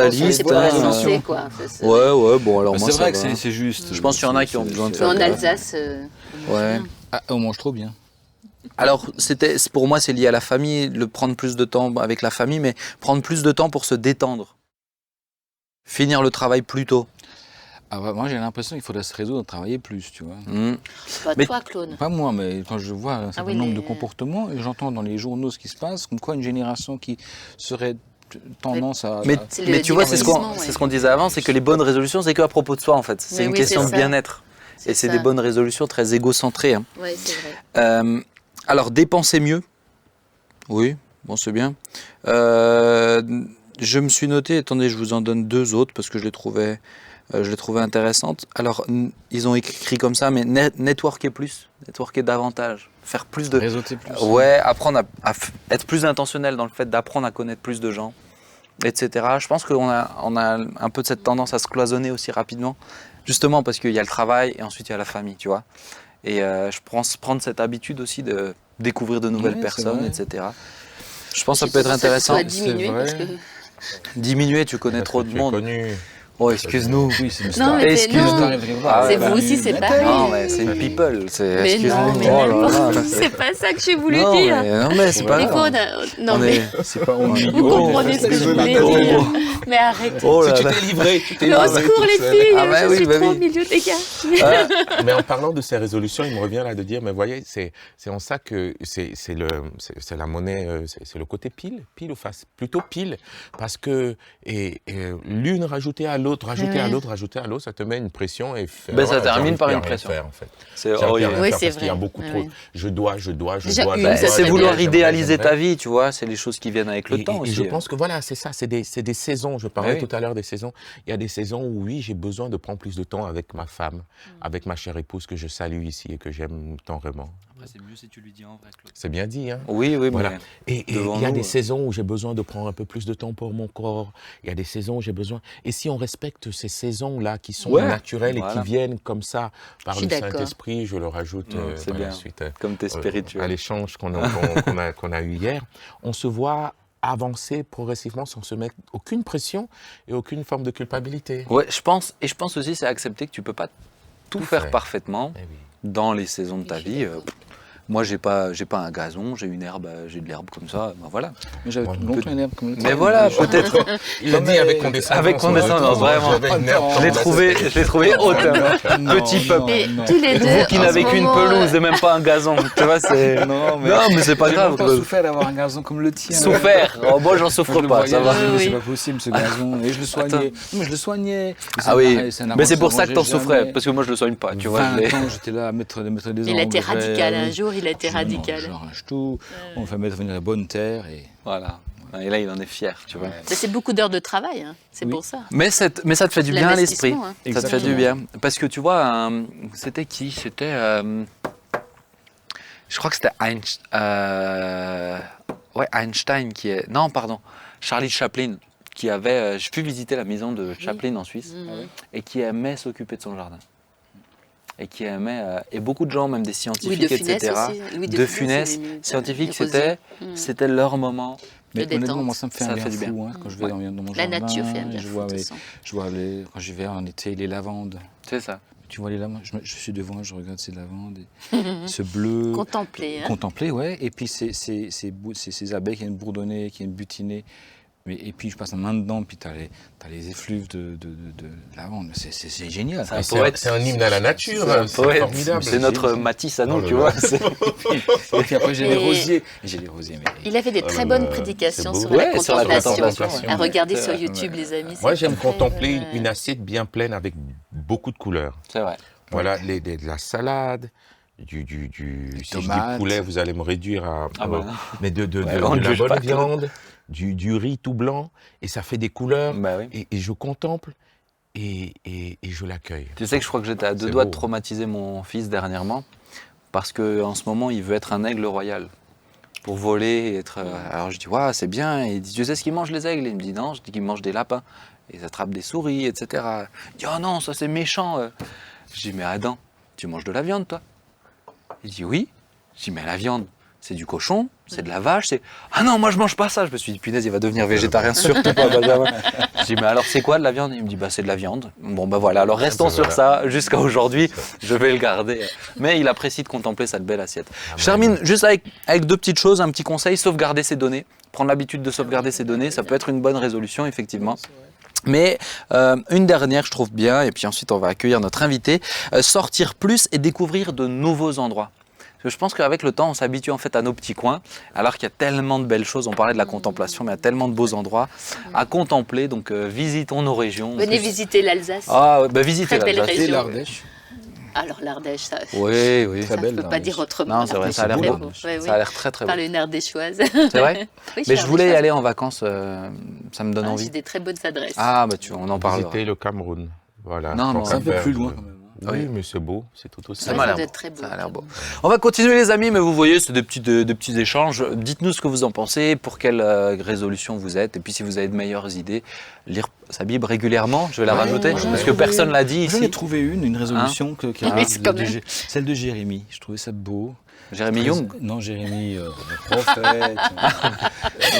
[SPEAKER 1] liste.
[SPEAKER 3] C'est pour la
[SPEAKER 1] hein.
[SPEAKER 3] santé, quoi.
[SPEAKER 1] Ouais, bon alors
[SPEAKER 2] Mais
[SPEAKER 1] moi
[SPEAKER 2] c'est vrai
[SPEAKER 1] ça
[SPEAKER 2] que
[SPEAKER 1] va.
[SPEAKER 2] c'est juste.
[SPEAKER 1] Je pense qu'il y en a qui ont besoin de
[SPEAKER 3] Mais
[SPEAKER 1] faire
[SPEAKER 3] en
[SPEAKER 1] ça.
[SPEAKER 3] Alsace,
[SPEAKER 1] Ouais.
[SPEAKER 2] Ah, on mange trop bien.
[SPEAKER 1] Alors, pour moi, c'est lié à la famille, le prendre plus de temps avec la famille, mais prendre plus de temps pour se détendre. Finir le travail plus tôt.
[SPEAKER 2] Ah, bah, moi, j'ai l'impression qu'il faudrait se résoudre à travailler plus, tu vois.
[SPEAKER 3] pas
[SPEAKER 1] Mais-
[SPEAKER 3] toi, Claude.
[SPEAKER 2] Pas moi, mais quand je vois un certain
[SPEAKER 3] oui,
[SPEAKER 2] nombre
[SPEAKER 3] les-
[SPEAKER 2] de comportements et j'entends dans les journaux ce qui se passe, comme quoi une génération qui serait tendance à...
[SPEAKER 1] Mais,
[SPEAKER 3] C'est le
[SPEAKER 1] mais tu vois, c'est ce
[SPEAKER 3] divertissement,
[SPEAKER 1] qu'on disait avant, c'est que les bonnes résolutions, c'est qu'à propos de soi, en fait. C'est
[SPEAKER 3] Mais
[SPEAKER 1] une
[SPEAKER 3] oui,
[SPEAKER 1] question
[SPEAKER 3] c'est
[SPEAKER 1] de
[SPEAKER 3] ça.
[SPEAKER 1] bien-être. Et c'est
[SPEAKER 3] ça.
[SPEAKER 1] des bonnes résolutions très égocentrées. Hein.
[SPEAKER 3] Ouais, c'est vrai.
[SPEAKER 1] Alors, dépenser mieux. Oui, bon, c'est bien. Je me suis noté, attendez, je vous en donne 2 autres parce que je les trouvais intéressantes. Alors, ils ont écrit comme ça, mais networker plus, networker davantage, faire plus de...
[SPEAKER 2] Réseauter plus.
[SPEAKER 1] Ouais, apprendre à être plus intentionnel dans le fait d'apprendre à connaître plus de gens, etc. Je pense qu'on a un peu de cette tendance à se cloisonner aussi rapidement, justement parce qu'il y a le travail et ensuite il y a la famille, tu vois. Et je pense prendre cette habitude aussi de découvrir de nouvelles
[SPEAKER 2] Ouais, c'est
[SPEAKER 1] personnes,
[SPEAKER 2] vrai.
[SPEAKER 1] etc. Je pense que ça
[SPEAKER 3] C'est
[SPEAKER 1] peut être
[SPEAKER 3] pour ça que
[SPEAKER 1] intéressant.
[SPEAKER 3] ça doit diminuer
[SPEAKER 2] C'est
[SPEAKER 3] parce
[SPEAKER 2] vrai.
[SPEAKER 3] que...
[SPEAKER 1] Diminuer, tu connais trop de
[SPEAKER 4] Tu es
[SPEAKER 1] monde.
[SPEAKER 4] connu.
[SPEAKER 1] Oh, excuse-nous.
[SPEAKER 2] Oui, c'est une
[SPEAKER 3] Non,
[SPEAKER 2] star.
[SPEAKER 3] mais c'est-
[SPEAKER 1] Excuse-nous.
[SPEAKER 3] non.
[SPEAKER 1] Ah,
[SPEAKER 3] C'est
[SPEAKER 1] ouais,
[SPEAKER 3] vous aussi, c'est pareil.
[SPEAKER 1] Non, mais c'est une people.
[SPEAKER 3] Mais non, mais
[SPEAKER 1] Oh là là,
[SPEAKER 3] n'importe. C'est pas ça que j'ai voulu
[SPEAKER 1] non,
[SPEAKER 3] dire.
[SPEAKER 1] mais c'est pas
[SPEAKER 3] Mais
[SPEAKER 1] grave.
[SPEAKER 3] Claude, non
[SPEAKER 1] On
[SPEAKER 3] mais
[SPEAKER 1] est-
[SPEAKER 2] C'est pas on
[SPEAKER 3] vous comprenez ce que je voulais dire. Mais arrête.
[SPEAKER 1] Oh là là.
[SPEAKER 2] livré, tu t'es
[SPEAKER 3] Mais au secours les filles,
[SPEAKER 1] Ah bah
[SPEAKER 3] je
[SPEAKER 1] oui,
[SPEAKER 3] suis
[SPEAKER 1] bah
[SPEAKER 3] trop
[SPEAKER 1] oui.
[SPEAKER 3] au milieu des gars.
[SPEAKER 4] Mais en parlant de ces résolutions, il me revient là de dire, mais voyez, c'est en ça que c'est la monnaie, c'est le côté pile ou face, plutôt pile, parce que l'une rajoutée à l'autre, rajouter à l'autre, ça te met une pression et
[SPEAKER 1] Ben, ça
[SPEAKER 4] voilà,
[SPEAKER 1] termine
[SPEAKER 4] j'arrive
[SPEAKER 1] par
[SPEAKER 4] plus à
[SPEAKER 1] une
[SPEAKER 4] rien
[SPEAKER 1] pression.
[SPEAKER 4] faire, en fait.
[SPEAKER 1] C'est
[SPEAKER 4] J'arrive plus à rien
[SPEAKER 3] Oui,
[SPEAKER 4] faire
[SPEAKER 3] c'est
[SPEAKER 4] parce qu'il y a
[SPEAKER 3] vrai.
[SPEAKER 4] beaucoup
[SPEAKER 3] Ouais,
[SPEAKER 4] trop.
[SPEAKER 3] ouais.
[SPEAKER 4] Je dois.
[SPEAKER 3] Déjà une,
[SPEAKER 1] Ben,
[SPEAKER 3] ça,
[SPEAKER 1] c'est
[SPEAKER 3] c'est
[SPEAKER 1] vouloir
[SPEAKER 3] bien.
[SPEAKER 1] idéaliser
[SPEAKER 4] j'aimerais.
[SPEAKER 1] ta vie, tu vois. C'est les choses qui viennent avec le temps
[SPEAKER 4] Et
[SPEAKER 1] aussi.
[SPEAKER 4] je pense que voilà, c'est ça, c'est des saisons. Je parlais
[SPEAKER 1] oui.
[SPEAKER 4] tout à l'heure des saisons. Il y a des saisons où oui, j'ai besoin de prendre plus de temps avec ma femme, avec ma chère épouse que je salue ici et que j'aime tant vraiment.
[SPEAKER 1] Après, c'est mieux si tu lui dis en vrai, Claude.
[SPEAKER 4] C'est bien dit, hein?
[SPEAKER 1] Oui,
[SPEAKER 4] Voilà.
[SPEAKER 1] mais
[SPEAKER 4] Et
[SPEAKER 1] devant
[SPEAKER 4] il y a
[SPEAKER 1] nous,
[SPEAKER 4] des saisons où j'ai besoin de prendre un peu plus de temps pour mon corps. Il y a des saisons où j'ai besoin. Et si on respecte ces saisons-là qui sont
[SPEAKER 1] Ouais,
[SPEAKER 4] naturelles et
[SPEAKER 1] voilà.
[SPEAKER 4] qui viennent comme ça par
[SPEAKER 3] Je
[SPEAKER 4] le
[SPEAKER 3] suis d'accord.
[SPEAKER 4] Saint-Esprit, je le rajoute
[SPEAKER 1] c'est
[SPEAKER 4] par
[SPEAKER 1] bien.
[SPEAKER 4] la suite.
[SPEAKER 1] comme t'es
[SPEAKER 4] À
[SPEAKER 1] spirituel.
[SPEAKER 4] l'échange qu'on a eu hier, on se voit avancer progressivement sans se mettre aucune pression et aucune forme de culpabilité.
[SPEAKER 1] Ouais, je pense aussi, c'est accepter que tu peux pas tout faire
[SPEAKER 4] faire.
[SPEAKER 1] parfaitement
[SPEAKER 4] Eh oui.
[SPEAKER 1] dans les saisons de ta
[SPEAKER 3] Je suis
[SPEAKER 1] vie.
[SPEAKER 3] d'accord.
[SPEAKER 1] Moi, j'ai pas un gazon, j'ai une herbe, j'ai de l'herbe comme ça. Ben voilà.
[SPEAKER 2] Mais j'avais
[SPEAKER 4] Ouais,
[SPEAKER 2] longtemps une herbe comme le
[SPEAKER 1] Mais
[SPEAKER 2] tien.
[SPEAKER 1] voilà, peut-être.
[SPEAKER 4] Il l'a dit avec condescendance.
[SPEAKER 1] Avec condescendance, vraiment.
[SPEAKER 4] J'avais une herbe
[SPEAKER 1] Je l'ai
[SPEAKER 4] comme
[SPEAKER 1] trouvé haute. Petit peuple.
[SPEAKER 3] Mais tous les deux,
[SPEAKER 1] Vous qui
[SPEAKER 3] en
[SPEAKER 1] n'avez
[SPEAKER 3] ce
[SPEAKER 1] qu'une
[SPEAKER 3] moment,
[SPEAKER 1] pelouse et même pas un gazon. Tu vois, c'est.
[SPEAKER 2] Non,
[SPEAKER 1] Non, mais c'est pas
[SPEAKER 2] j'ai
[SPEAKER 1] grave.
[SPEAKER 2] longtemps
[SPEAKER 1] Claude.
[SPEAKER 2] souffert d'avoir un gazon comme le tien.
[SPEAKER 1] Souffert. Oh, moi, j'en souffre
[SPEAKER 2] Je le
[SPEAKER 1] pas,
[SPEAKER 2] voyais,
[SPEAKER 1] ça va.
[SPEAKER 2] je me disais,
[SPEAKER 3] Oui.
[SPEAKER 2] c'est pas possible ce gazon. Et je le soignais. Mais je le soignais.
[SPEAKER 1] Ah oui.
[SPEAKER 2] un
[SPEAKER 1] Mais c'est
[SPEAKER 2] arbre
[SPEAKER 1] pour
[SPEAKER 2] qui
[SPEAKER 1] ça que t'en
[SPEAKER 2] s'arrangeait
[SPEAKER 1] souffrais,
[SPEAKER 2] jamais.
[SPEAKER 1] parce que moi, je le soigne pas. Tu vois,
[SPEAKER 2] 20
[SPEAKER 1] je l'ai.
[SPEAKER 2] ans, j'étais là à mettre des
[SPEAKER 3] Il a été
[SPEAKER 2] engrais,
[SPEAKER 3] radical. Un
[SPEAKER 2] oui.
[SPEAKER 3] jour, il a été
[SPEAKER 2] Je
[SPEAKER 3] radical.
[SPEAKER 2] J'arrache tout. On fait mettre venir la bonne terre et.
[SPEAKER 1] Voilà. Et là, il en est fier, tu vois.
[SPEAKER 3] Mais c'est beaucoup d'heures de travail, hein. C'est
[SPEAKER 2] Oui.
[SPEAKER 3] pour ça.
[SPEAKER 1] Mais ça te fait du bien à l'esprit.
[SPEAKER 3] L'investissement, hein.
[SPEAKER 1] Ça te fait du bien. Parce que tu vois, c'était qui? C'était. Je crois que c'était Einstein qui est. Non, pardon. Charlie Chaplin qui avait. J'ai pu visiter la maison de Chaplin en Suisse et qui aimait s'occuper de son jardin. Et qui aimait. Et beaucoup de gens, même des
[SPEAKER 3] Louis
[SPEAKER 1] scientifiques,
[SPEAKER 3] de Funès
[SPEAKER 1] etc.
[SPEAKER 3] aussi. Louis
[SPEAKER 1] De Funès,
[SPEAKER 3] il aimait
[SPEAKER 1] scientifiques,
[SPEAKER 3] les rosiers.
[SPEAKER 1] c'était leur moment.
[SPEAKER 2] Mais
[SPEAKER 3] détente.
[SPEAKER 2] honnêtement, moi, ça me fait
[SPEAKER 1] Ça
[SPEAKER 2] un
[SPEAKER 1] fait
[SPEAKER 2] bien
[SPEAKER 1] du bien.
[SPEAKER 2] fou hein, quand je vais dans mon
[SPEAKER 3] La
[SPEAKER 2] jardin.
[SPEAKER 3] nature fait un bien
[SPEAKER 2] je
[SPEAKER 3] fou,
[SPEAKER 2] vois,
[SPEAKER 3] de toute
[SPEAKER 2] mes-
[SPEAKER 3] façon.
[SPEAKER 2] je vois quand j'y vais en été, les lavandes.
[SPEAKER 1] C'est ça.
[SPEAKER 2] Tu vois les lavandes, je suis devant, je regarde ces lavandes, ce bleu.
[SPEAKER 3] Contempler. Hein.
[SPEAKER 2] Contempler, ouais. Et puis ces abeilles qui viennent bourdonner, qui viennent butiner. Et puis je passe la main dedans, puis t'as les effluves de lavande. C'est génial.
[SPEAKER 1] C'est un
[SPEAKER 4] C'est
[SPEAKER 1] poète.
[SPEAKER 4] c'est un hymne à la nature,
[SPEAKER 1] C'est un
[SPEAKER 4] c'est
[SPEAKER 1] poète.
[SPEAKER 4] formidable.
[SPEAKER 1] C'est notre Matisse à nous,
[SPEAKER 4] Oh là
[SPEAKER 1] tu
[SPEAKER 4] là.
[SPEAKER 1] vois. c'est-
[SPEAKER 2] Et puis après j'ai les
[SPEAKER 3] Et-
[SPEAKER 2] rosiers. J'ai les rosiers, mais.
[SPEAKER 3] Il avait des
[SPEAKER 4] Oh
[SPEAKER 3] très
[SPEAKER 4] là
[SPEAKER 3] bonnes
[SPEAKER 4] là,
[SPEAKER 3] prédications
[SPEAKER 4] c'est
[SPEAKER 3] sur
[SPEAKER 4] beau.
[SPEAKER 3] la
[SPEAKER 1] Ouais, sur la
[SPEAKER 3] contemplation.
[SPEAKER 4] contemplation.
[SPEAKER 3] À regarder
[SPEAKER 1] C'est
[SPEAKER 3] sur
[SPEAKER 1] vrai.
[SPEAKER 3] YouTube, les amis.
[SPEAKER 4] Moi,
[SPEAKER 3] c'est
[SPEAKER 4] j'aime
[SPEAKER 3] très,
[SPEAKER 4] contempler une assiette bien pleine avec beaucoup de couleurs.
[SPEAKER 1] C'est vrai.
[SPEAKER 4] Voilà, de la salade, si je dis
[SPEAKER 2] tomates.
[SPEAKER 4] poulet, vous allez me réduire à...
[SPEAKER 1] Ah bah,
[SPEAKER 4] mais de
[SPEAKER 1] Ouais, on ne
[SPEAKER 4] la
[SPEAKER 1] juge
[SPEAKER 4] bonne
[SPEAKER 1] pas.
[SPEAKER 4] viande, du riz tout blanc, et ça fait des couleurs,
[SPEAKER 1] bah oui.
[SPEAKER 4] et je contemple, et je l'accueille.
[SPEAKER 1] Tu sais que je crois que j'étais à deux
[SPEAKER 4] C'est
[SPEAKER 1] doigts de
[SPEAKER 4] beau.
[SPEAKER 1] traumatiser mon fils dernièrement parce qu'en ce moment, il veut être un aigle royal pour voler et être. Alors je dis, waouh, c'est bien. Et il dit, tu sais ce qu'ils mangent les aigles? Il me dit, non, je dis qu'ils mangent des lapins. Et ils attrapent des souris, etc. Il dit, oh non, ça c'est méchant. Je dis, mais Adam, tu manges de la viande, toi? Il dit, oui. Je dis, mais la viande, c'est du cochon, c'est de la vache, c'est ah non, moi je mange pas ça. Je me suis dit punaise, il va devenir végétarien, surtout pas Benjamin. Je dis mais alors c'est quoi de la viande? Il me dit bah c'est de la viande. Bon bah voilà, alors restons sur ça jusqu'à aujourd'hui, je vais le garder. Mais il apprécie de contempler cette belle assiette. Je termine juste avec deux petites choses, un petit conseil, sauvegarder ses données. Prendre l'habitude de sauvegarder ses données, ça peut être une bonne résolution effectivement. Mais une dernière, je trouve bien, et puis ensuite on va accueillir notre invité, sortir plus et découvrir de nouveaux endroits. Parce que je pense qu'avec le temps, on s'habitue en fait à nos petits coins, alors qu'il y a tellement de belles choses. On parlait de la contemplation, mais il y a tellement de beaux endroits à contempler. Donc visitons nos régions.
[SPEAKER 3] Venez visiter l'Alsace.
[SPEAKER 1] Ah, bah visitez
[SPEAKER 3] Très belle
[SPEAKER 1] l'Alsace.
[SPEAKER 3] région.
[SPEAKER 2] Et l'Ardèche.
[SPEAKER 3] Alors l'Ardèche, ça,
[SPEAKER 1] Oui, oui.
[SPEAKER 3] ça
[SPEAKER 2] Très belle,
[SPEAKER 3] ne peut pas
[SPEAKER 2] l'Ardèche.
[SPEAKER 3] dire autrement.
[SPEAKER 1] Non, c'est vrai, ça a l'air
[SPEAKER 3] Très
[SPEAKER 1] beau.
[SPEAKER 3] beau. Ouais, oui.
[SPEAKER 1] Ça a l'air très très beau.
[SPEAKER 3] Parle une ardéchoise.
[SPEAKER 1] C'est vrai.
[SPEAKER 3] Oui,
[SPEAKER 1] Mais je voulais y
[SPEAKER 3] ardéchoise.
[SPEAKER 1] aller en vacances, ça me donne
[SPEAKER 3] Ah,
[SPEAKER 1] envie.
[SPEAKER 3] j'ai des très bonnes adresses.
[SPEAKER 1] Ah, bah tu, on en parlera.
[SPEAKER 4] Visiter le Cameroun. Voilà.
[SPEAKER 1] Non,
[SPEAKER 4] Tant
[SPEAKER 1] non,
[SPEAKER 4] qu'à
[SPEAKER 2] C'est un peu
[SPEAKER 4] faire,
[SPEAKER 2] plus loin quand même.
[SPEAKER 4] Oui, mais c'est beau, c'est tout aussi.
[SPEAKER 1] Ça
[SPEAKER 3] Ouais,
[SPEAKER 1] m'a
[SPEAKER 3] ça
[SPEAKER 1] l'air
[SPEAKER 3] doit
[SPEAKER 1] beau.
[SPEAKER 3] être très beau.
[SPEAKER 1] Ça a l'air beau. On va continuer les amis, mais vous voyez, c'est des petits échanges. Dites-nous ce que vous en pensez, pour quelle résolution vous êtes, et puis si vous avez de meilleures idées, lire sa Bible régulièrement, je vais la
[SPEAKER 2] Ouais,
[SPEAKER 1] rajouter,
[SPEAKER 2] moi, j'en ai
[SPEAKER 1] parce que
[SPEAKER 2] trouvé
[SPEAKER 1] personne l'a dit
[SPEAKER 2] J'en ai
[SPEAKER 1] ici.
[SPEAKER 2] trouvé une résolution qui
[SPEAKER 3] Oui, c'est quand même.
[SPEAKER 2] celle de Jérémie. Je trouvais ça beau.
[SPEAKER 1] Jérémy Young.
[SPEAKER 2] Non, Jérémie, le prophète.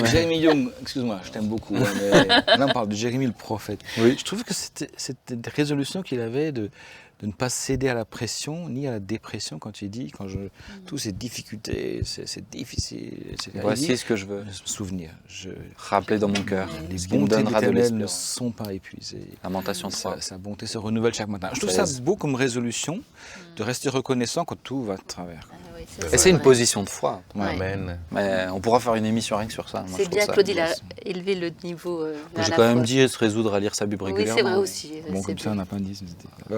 [SPEAKER 2] Jérémy Young, excuse-moi, je t'aime beaucoup. Hein, mais là, on parle de Jérémie le prophète.
[SPEAKER 1] Oui.
[SPEAKER 2] Je trouve que c'était des résolutions qu'il avait de ne pas céder à la pression ni à la dépression quand il dit, toutes ces difficultés, c'est difficile.
[SPEAKER 1] Voici ce que je veux.
[SPEAKER 2] Souvenir.
[SPEAKER 1] Rappeler dans mon cœur.
[SPEAKER 2] Les
[SPEAKER 1] Ce qui me
[SPEAKER 2] bontés
[SPEAKER 1] donnera de
[SPEAKER 2] d'Éternel ne
[SPEAKER 1] l'espérance.
[SPEAKER 2] sont pas épuisées.
[SPEAKER 1] Lamentation 3.
[SPEAKER 2] Sa bonté se renouvelle chaque matin. Je trouve ça beau comme résolution de rester reconnaissant quand tout va de travers.
[SPEAKER 3] Ah oui,
[SPEAKER 1] Et c'est une
[SPEAKER 3] vrai.
[SPEAKER 1] position de foi.
[SPEAKER 3] Ouais.
[SPEAKER 4] Amen.
[SPEAKER 1] Mais on pourra faire une émission rien que sur ça. Moi, je
[SPEAKER 3] C'est
[SPEAKER 1] trouve
[SPEAKER 3] bien,
[SPEAKER 1] ça-
[SPEAKER 3] Claude, il a élevé le niveau.
[SPEAKER 1] J'ai
[SPEAKER 3] à la
[SPEAKER 1] quand même
[SPEAKER 3] fois.
[SPEAKER 1] dit se résoudre à lire sa Bible
[SPEAKER 3] Oui,
[SPEAKER 1] régulièrement.
[SPEAKER 3] c'est vrai aussi.
[SPEAKER 2] Bon,
[SPEAKER 3] c'est
[SPEAKER 2] comme ça,
[SPEAKER 3] bien.
[SPEAKER 2] on n'a pas dit. Ouais.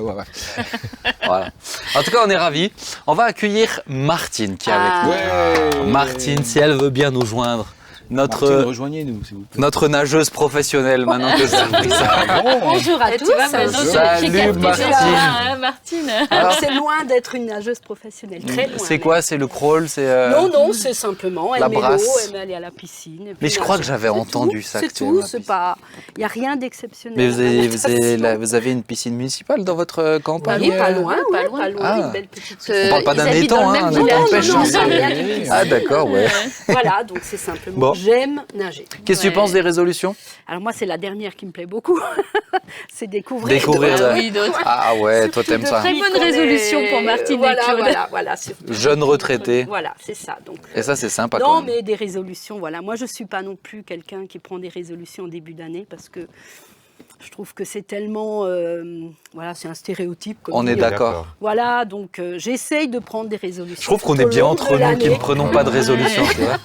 [SPEAKER 1] Voilà. En tout cas, on est ravis. On va accueillir Martine qui est avec nous.
[SPEAKER 2] Ouais.
[SPEAKER 1] Martine, si elle veut bien nous joindre.
[SPEAKER 2] Martine,
[SPEAKER 1] Notre,
[SPEAKER 2] rejoignez-nous, s'il vous plaît.
[SPEAKER 1] notre nageuse professionnelle, maintenant que ça.
[SPEAKER 5] Bonjour à
[SPEAKER 3] Et
[SPEAKER 5] tous.
[SPEAKER 3] tu vois, maintenant, j'ai
[SPEAKER 1] Salut,
[SPEAKER 3] capté
[SPEAKER 1] Martine.
[SPEAKER 3] ça, hein, Martine.
[SPEAKER 5] Alors, c'est loin d'être une nageuse professionnelle, très loin.
[SPEAKER 1] C'est
[SPEAKER 5] même.
[SPEAKER 1] quoi? C'est le crawl? C'est
[SPEAKER 5] Non, c'est simplement
[SPEAKER 1] la
[SPEAKER 5] aimer l'eau,
[SPEAKER 1] brasse.
[SPEAKER 5] aimer aller à la piscine. et puis
[SPEAKER 1] Mais je crois que
[SPEAKER 5] nager.
[SPEAKER 1] j'avais
[SPEAKER 5] C'est
[SPEAKER 1] entendu
[SPEAKER 5] tout,
[SPEAKER 1] ça,
[SPEAKER 5] C'est
[SPEAKER 1] que tu aimes
[SPEAKER 5] tout,
[SPEAKER 1] la
[SPEAKER 5] c'est
[SPEAKER 1] piscine.
[SPEAKER 5] pas. Il n'y a rien d'exceptionnel.
[SPEAKER 1] Mais
[SPEAKER 5] à la
[SPEAKER 1] vous avez une piscine municipale dans votre campagne?
[SPEAKER 5] Oui, pas loin,
[SPEAKER 3] Pas
[SPEAKER 5] ouais,
[SPEAKER 3] loin.
[SPEAKER 5] pas loin,
[SPEAKER 1] Ah.
[SPEAKER 5] une belle petite
[SPEAKER 3] Que-
[SPEAKER 5] piscine.
[SPEAKER 1] On parle pas d'un
[SPEAKER 3] Ils habitent
[SPEAKER 1] étang,
[SPEAKER 3] dans le
[SPEAKER 1] hein,
[SPEAKER 3] même
[SPEAKER 1] un
[SPEAKER 3] village.
[SPEAKER 1] étang de pêche.
[SPEAKER 5] Non,
[SPEAKER 1] hein,
[SPEAKER 5] non,
[SPEAKER 1] c'est-
[SPEAKER 5] rien du tout.
[SPEAKER 1] Ah d'accord, ouais.
[SPEAKER 5] Voilà, donc c'est simplement,
[SPEAKER 1] Bon.
[SPEAKER 5] j'aime nager.
[SPEAKER 1] Qu'est-ce que tu
[SPEAKER 3] Ouais.
[SPEAKER 1] penses des résolutions?
[SPEAKER 5] Alors moi, c'est la dernière qui me plaît beaucoup, c'est découvrir.
[SPEAKER 1] Découvrir.
[SPEAKER 3] Ah oui, d'autres.
[SPEAKER 1] Ah ouais, toi t'aimes ça.
[SPEAKER 3] Très bonne résolution pour Martine et
[SPEAKER 5] Voilà,
[SPEAKER 3] Claude.
[SPEAKER 5] voilà, surtout.
[SPEAKER 1] Jeune retraité.
[SPEAKER 5] Voilà, c'est ça. Donc,
[SPEAKER 1] Et ça c'est sympa
[SPEAKER 5] non,
[SPEAKER 1] quand même.
[SPEAKER 5] mais des résolutions, voilà. Moi, je ne suis pas non plus quelqu'un qui prend des résolutions au début d'année parce que je trouve que c'est tellement... voilà, c'est un stéréotype. comme
[SPEAKER 1] On est
[SPEAKER 5] dit.
[SPEAKER 1] d'accord.
[SPEAKER 5] Voilà, donc j'essaye de prendre des résolutions.
[SPEAKER 1] Je trouve qu'on
[SPEAKER 5] tout
[SPEAKER 1] est
[SPEAKER 5] au
[SPEAKER 1] bien
[SPEAKER 5] long
[SPEAKER 1] entre
[SPEAKER 5] de
[SPEAKER 1] nous qui ne
[SPEAKER 5] l'année.
[SPEAKER 1] prenons pas de résolution, tu vois.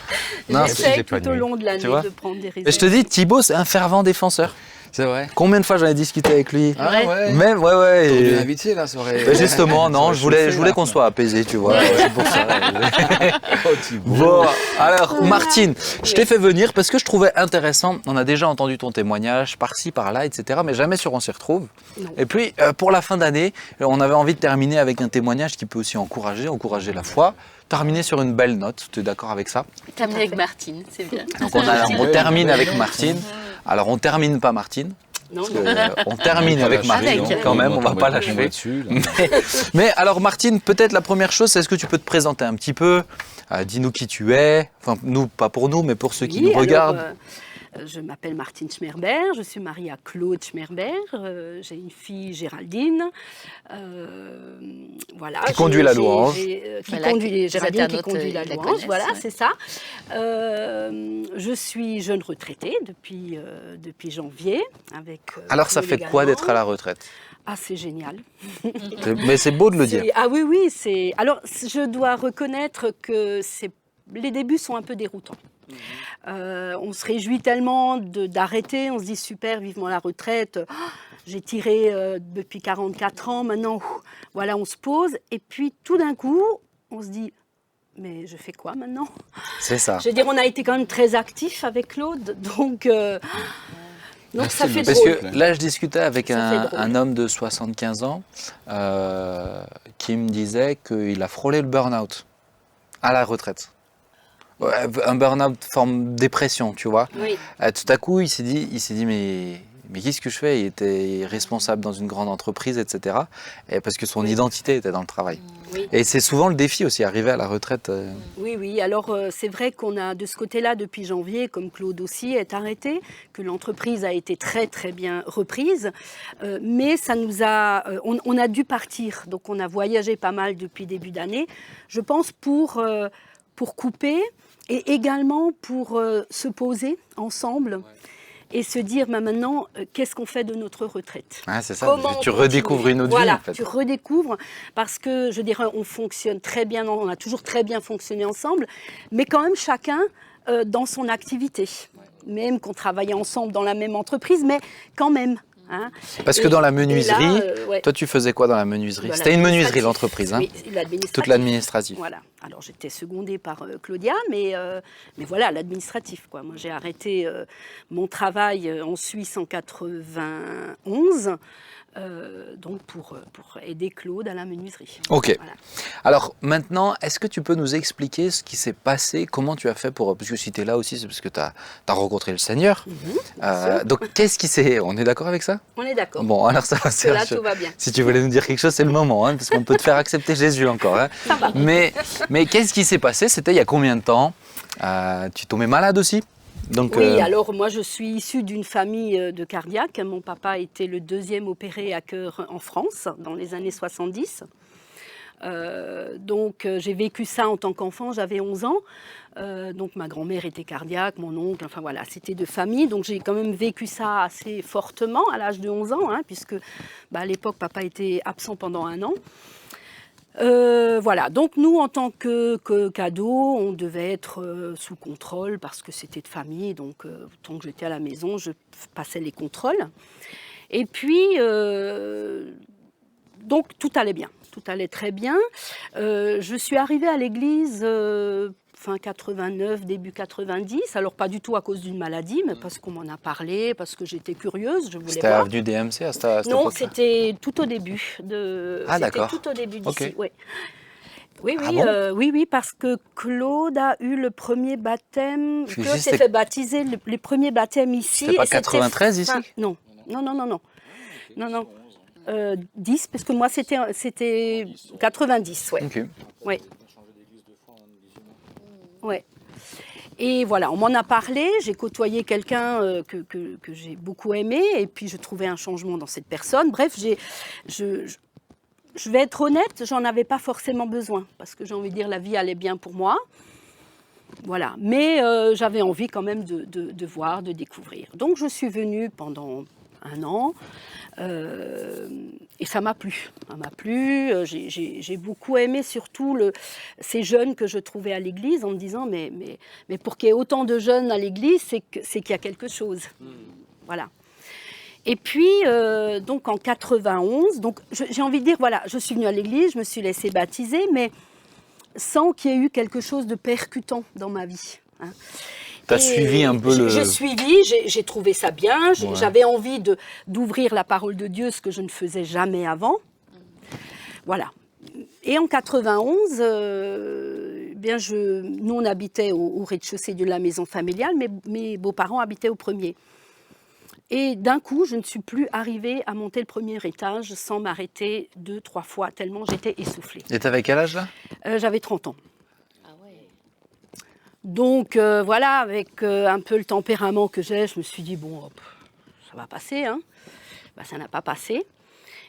[SPEAKER 1] Non, c'est-
[SPEAKER 5] J'essaye tout au
[SPEAKER 4] épanoui.
[SPEAKER 5] long de l'année
[SPEAKER 1] Tu vois
[SPEAKER 5] de prendre des résolutions.
[SPEAKER 1] Et je te dis, Thibaut, c'est un fervent défenseur.
[SPEAKER 2] C'est vrai.
[SPEAKER 1] Combien de fois j'en ai discuté avec lui?
[SPEAKER 2] Ah ouais.
[SPEAKER 1] Même, ouais.
[SPEAKER 2] T'aurais dû
[SPEAKER 1] et-
[SPEAKER 2] l'inviter là, ça aurait.
[SPEAKER 1] Mais justement, non, je voulais
[SPEAKER 2] chauffé, là.
[SPEAKER 1] qu'on soit apaisé, tu vois. C'est pour ça.
[SPEAKER 2] Oh, Thibaut.
[SPEAKER 1] Bon, alors Martine, je t'ai fait venir parce que je trouvais intéressant. On a déjà entendu ton témoignage par-ci, par-là, etc. Mais jamais sur On s'y retrouve.
[SPEAKER 5] Non.
[SPEAKER 1] Et puis, pour la fin d'année, on avait envie de terminer avec un témoignage qui peut aussi encourager la foi. Terminer sur une belle note. Tu es d'accord avec ça?
[SPEAKER 3] Terminé avec Martine, c'est bien.
[SPEAKER 1] Donc on termine avec Martine. Alors on termine pas Martine.
[SPEAKER 5] Non,
[SPEAKER 1] parce
[SPEAKER 5] non.
[SPEAKER 1] que, on termine avec Martine
[SPEAKER 3] Avec.
[SPEAKER 1] quand même. On va pas
[SPEAKER 2] tomber
[SPEAKER 1] l'achever.
[SPEAKER 2] dessus, là.
[SPEAKER 1] Mais alors Martine, peut-être la première chose, c'est est-ce que tu peux te présenter un petit peu? Dis-nous qui tu es. Enfin, nous, pas pour nous, mais pour ceux qui
[SPEAKER 5] Oui,
[SPEAKER 1] nous
[SPEAKER 5] alors,
[SPEAKER 1] regardent.
[SPEAKER 5] Je m'appelle Martine Schmerber, je suis mariée à Claude Schmerber, j'ai une fille Géraldine, voilà.
[SPEAKER 1] Qui conduit la louange.
[SPEAKER 5] Qui
[SPEAKER 3] Voilà,
[SPEAKER 5] conduit
[SPEAKER 3] les
[SPEAKER 5] Géraldine qui
[SPEAKER 3] internautes,
[SPEAKER 5] conduit la
[SPEAKER 3] la
[SPEAKER 5] louange,
[SPEAKER 3] connaissent,
[SPEAKER 5] voilà,
[SPEAKER 3] ouais.
[SPEAKER 5] c'est ça. Je suis jeune retraitée depuis janvier.
[SPEAKER 1] Alors ça fait quoi d'être à la retraite?
[SPEAKER 5] Ah, c'est génial.
[SPEAKER 1] Mais c'est beau de le dire.
[SPEAKER 5] Ah oui, c'est. Alors, je dois reconnaître que les débuts sont un peu déroutants. On se réjouit tellement d'arrêter, on se dit super, vivement la retraite. Oh, j'ai tiré depuis 44 ans, maintenant, voilà, on se pose. Et puis, tout d'un coup, on se dit, mais je fais quoi maintenant?
[SPEAKER 1] C'est ça.
[SPEAKER 5] Je veux dire, on a été quand même très actifs avec Claude, donc ça fait
[SPEAKER 1] Parce
[SPEAKER 5] drôle.
[SPEAKER 1] que là, je discutais avec
[SPEAKER 5] Ça fait drôle.
[SPEAKER 1] un homme de 75 ans qui me disait qu'il a frôlé le burn-out à la retraite. Ouais, un burn-out forme dépression, tu vois.
[SPEAKER 5] Oui.
[SPEAKER 1] Tout à coup, il s'est dit, mais mais qu'est-ce que je fais? Il était responsable dans une grande entreprise, etc. Et parce que son identité était dans le travail.
[SPEAKER 5] Oui.
[SPEAKER 1] Et c'est souvent le défi aussi, arriver à la retraite.
[SPEAKER 5] Oui. Alors, c'est vrai qu'on a de ce côté-là, depuis janvier, comme Claude aussi est arrêté, que l'entreprise a été très, très bien reprise. Mais ça nous a... on a dû partir. Donc, on a voyagé pas mal depuis début d'année. Je pense pour couper et également pour se poser ensemble. Et se dire, maintenant, qu'est-ce qu'on fait de notre retraite?
[SPEAKER 1] Ah, c'est ça,
[SPEAKER 5] Comment
[SPEAKER 1] tu
[SPEAKER 5] on
[SPEAKER 1] redécouvres
[SPEAKER 5] continue?
[SPEAKER 1] une autre
[SPEAKER 5] Voilà,
[SPEAKER 1] vie en fait.
[SPEAKER 5] tu redécouvres parce que, je dirais, on fonctionne très bien, on a toujours très bien fonctionné ensemble, mais quand même chacun dans son activité. Même qu'on travaillait ensemble dans la même entreprise, mais quand même. Hein.
[SPEAKER 1] Parce que dans la menuiserie,
[SPEAKER 5] ouais.
[SPEAKER 1] toi tu faisais quoi dans la menuiserie?
[SPEAKER 5] Dans
[SPEAKER 1] C'était une menuiserie
[SPEAKER 5] l'administratif.
[SPEAKER 1] l'entreprise, hein?
[SPEAKER 5] Oui, l'administratif.
[SPEAKER 1] Toute l'administratif.
[SPEAKER 5] Voilà. Alors j'étais secondée par Claudia, mais voilà, l'administratif, quoi. Moi j'ai arrêté mon travail en Suisse en 91, donc pour aider Claude à la menuiserie.
[SPEAKER 1] Ok.
[SPEAKER 5] Voilà.
[SPEAKER 1] Alors maintenant, est-ce que tu peux nous expliquer ce qui s'est passé? Comment tu as fait pour... Parce que si tu es là aussi, c'est parce que tu as rencontré le Seigneur. Donc qu'est-ce qui s'est... On est d'accord avec ça?
[SPEAKER 5] On est d'accord.
[SPEAKER 1] Bon, alors ça va,
[SPEAKER 5] Là,
[SPEAKER 1] Serge.
[SPEAKER 5] tout va bien.
[SPEAKER 1] Si tu voulais nous dire quelque chose, c'est le moment, hein, parce qu'on peut te faire accepter Jésus encore. Hein.
[SPEAKER 5] Ça va.
[SPEAKER 1] Mais qu'est-ce qui s'est passé? C'était il y a combien de temps? Tu tombais malade aussi? Donc,
[SPEAKER 5] Oui, alors moi je suis issue d'une famille de cardiaques. Mon papa était le deuxième opéré à cœur en France dans les années 70. Donc j'ai vécu ça en tant qu'enfant, j'avais 11 ans. Donc ma grand-mère était cardiaque, mon oncle, enfin voilà, c'était de famille. Donc j'ai quand même vécu ça assez fortement à l'âge de 11 ans, hein, puisque à l'époque papa était absent pendant 1 an. Voilà, donc nous en tant que cadeau, on devait être sous contrôle parce que c'était de famille, donc tant que j'étais à la maison, je passais les contrôles. Et puis, donc tout allait bien, tout allait très bien. Je suis arrivée à l'église fin 89, début 90, alors pas du tout à cause d'une maladie, mais parce qu'on m'en a parlé, parce que j'étais curieuse, je voulais
[SPEAKER 1] c'était
[SPEAKER 5] voir.
[SPEAKER 1] avenue DMC à cette
[SPEAKER 5] Non,
[SPEAKER 1] époque-là?
[SPEAKER 5] c'était tout au début de.
[SPEAKER 1] Ah, d'accord.
[SPEAKER 5] C'était tout au début d'ici.
[SPEAKER 1] Ok.
[SPEAKER 5] Ouais. Oui,
[SPEAKER 1] Ah bon
[SPEAKER 5] oui, parce que Claude a eu le premier baptême.
[SPEAKER 1] Parce que
[SPEAKER 5] Claude
[SPEAKER 1] ici,
[SPEAKER 5] s'est
[SPEAKER 1] c'était-
[SPEAKER 5] fait baptiser les premiers baptêmes ici.
[SPEAKER 1] C'était pas
[SPEAKER 5] et
[SPEAKER 1] 93 ici?
[SPEAKER 5] Non. 10, parce que moi c'était 90, ouais.
[SPEAKER 1] Ok.
[SPEAKER 5] Ouais. Ouais. Et voilà, on m'en a parlé, j'ai côtoyé quelqu'un que j'ai beaucoup aimé, et puis je trouvais un changement dans cette personne. Bref, je vais être honnête, j'en avais pas forcément besoin, parce que j'ai envie de dire, la vie allait bien pour moi. Voilà, mais j'avais envie quand même de voir, de découvrir. Donc je suis venue pendant 1 an, et ça m'a plu. Ça m'a plu. J'ai beaucoup aimé surtout ces jeunes que je trouvais à l'église, en me disant mais pour qu'il y ait autant de jeunes à l'église, c'est qu'il y a quelque chose. Voilà. Et puis, donc en 91, donc j'ai envie de dire, voilà, je suis venue à l'église, je me suis laissée baptiser, mais sans qu'il y ait eu quelque chose de percutant dans ma vie. Hein.
[SPEAKER 1] Tu as suivi un peu le...
[SPEAKER 5] J'ai suivi, j'ai trouvé ça bien, j'avais envie d'ouvrir la parole de Dieu, ce que je ne faisais jamais avant. Voilà. Et en 91, nous on habitait au rez-de-chaussée de la maison familiale, mais mes beaux-parents habitaient au premier. Et d'un coup, je ne suis plus arrivée à monter le premier étage sans m'arrêter 2-3 fois, tellement j'étais essoufflée.
[SPEAKER 1] Et t'avais quel âge là?
[SPEAKER 5] J'avais 30 ans. Donc voilà, avec un peu le tempérament que j'ai, je me suis dit, bon, hop, ça va passer. Hein. Ça n'a pas passé.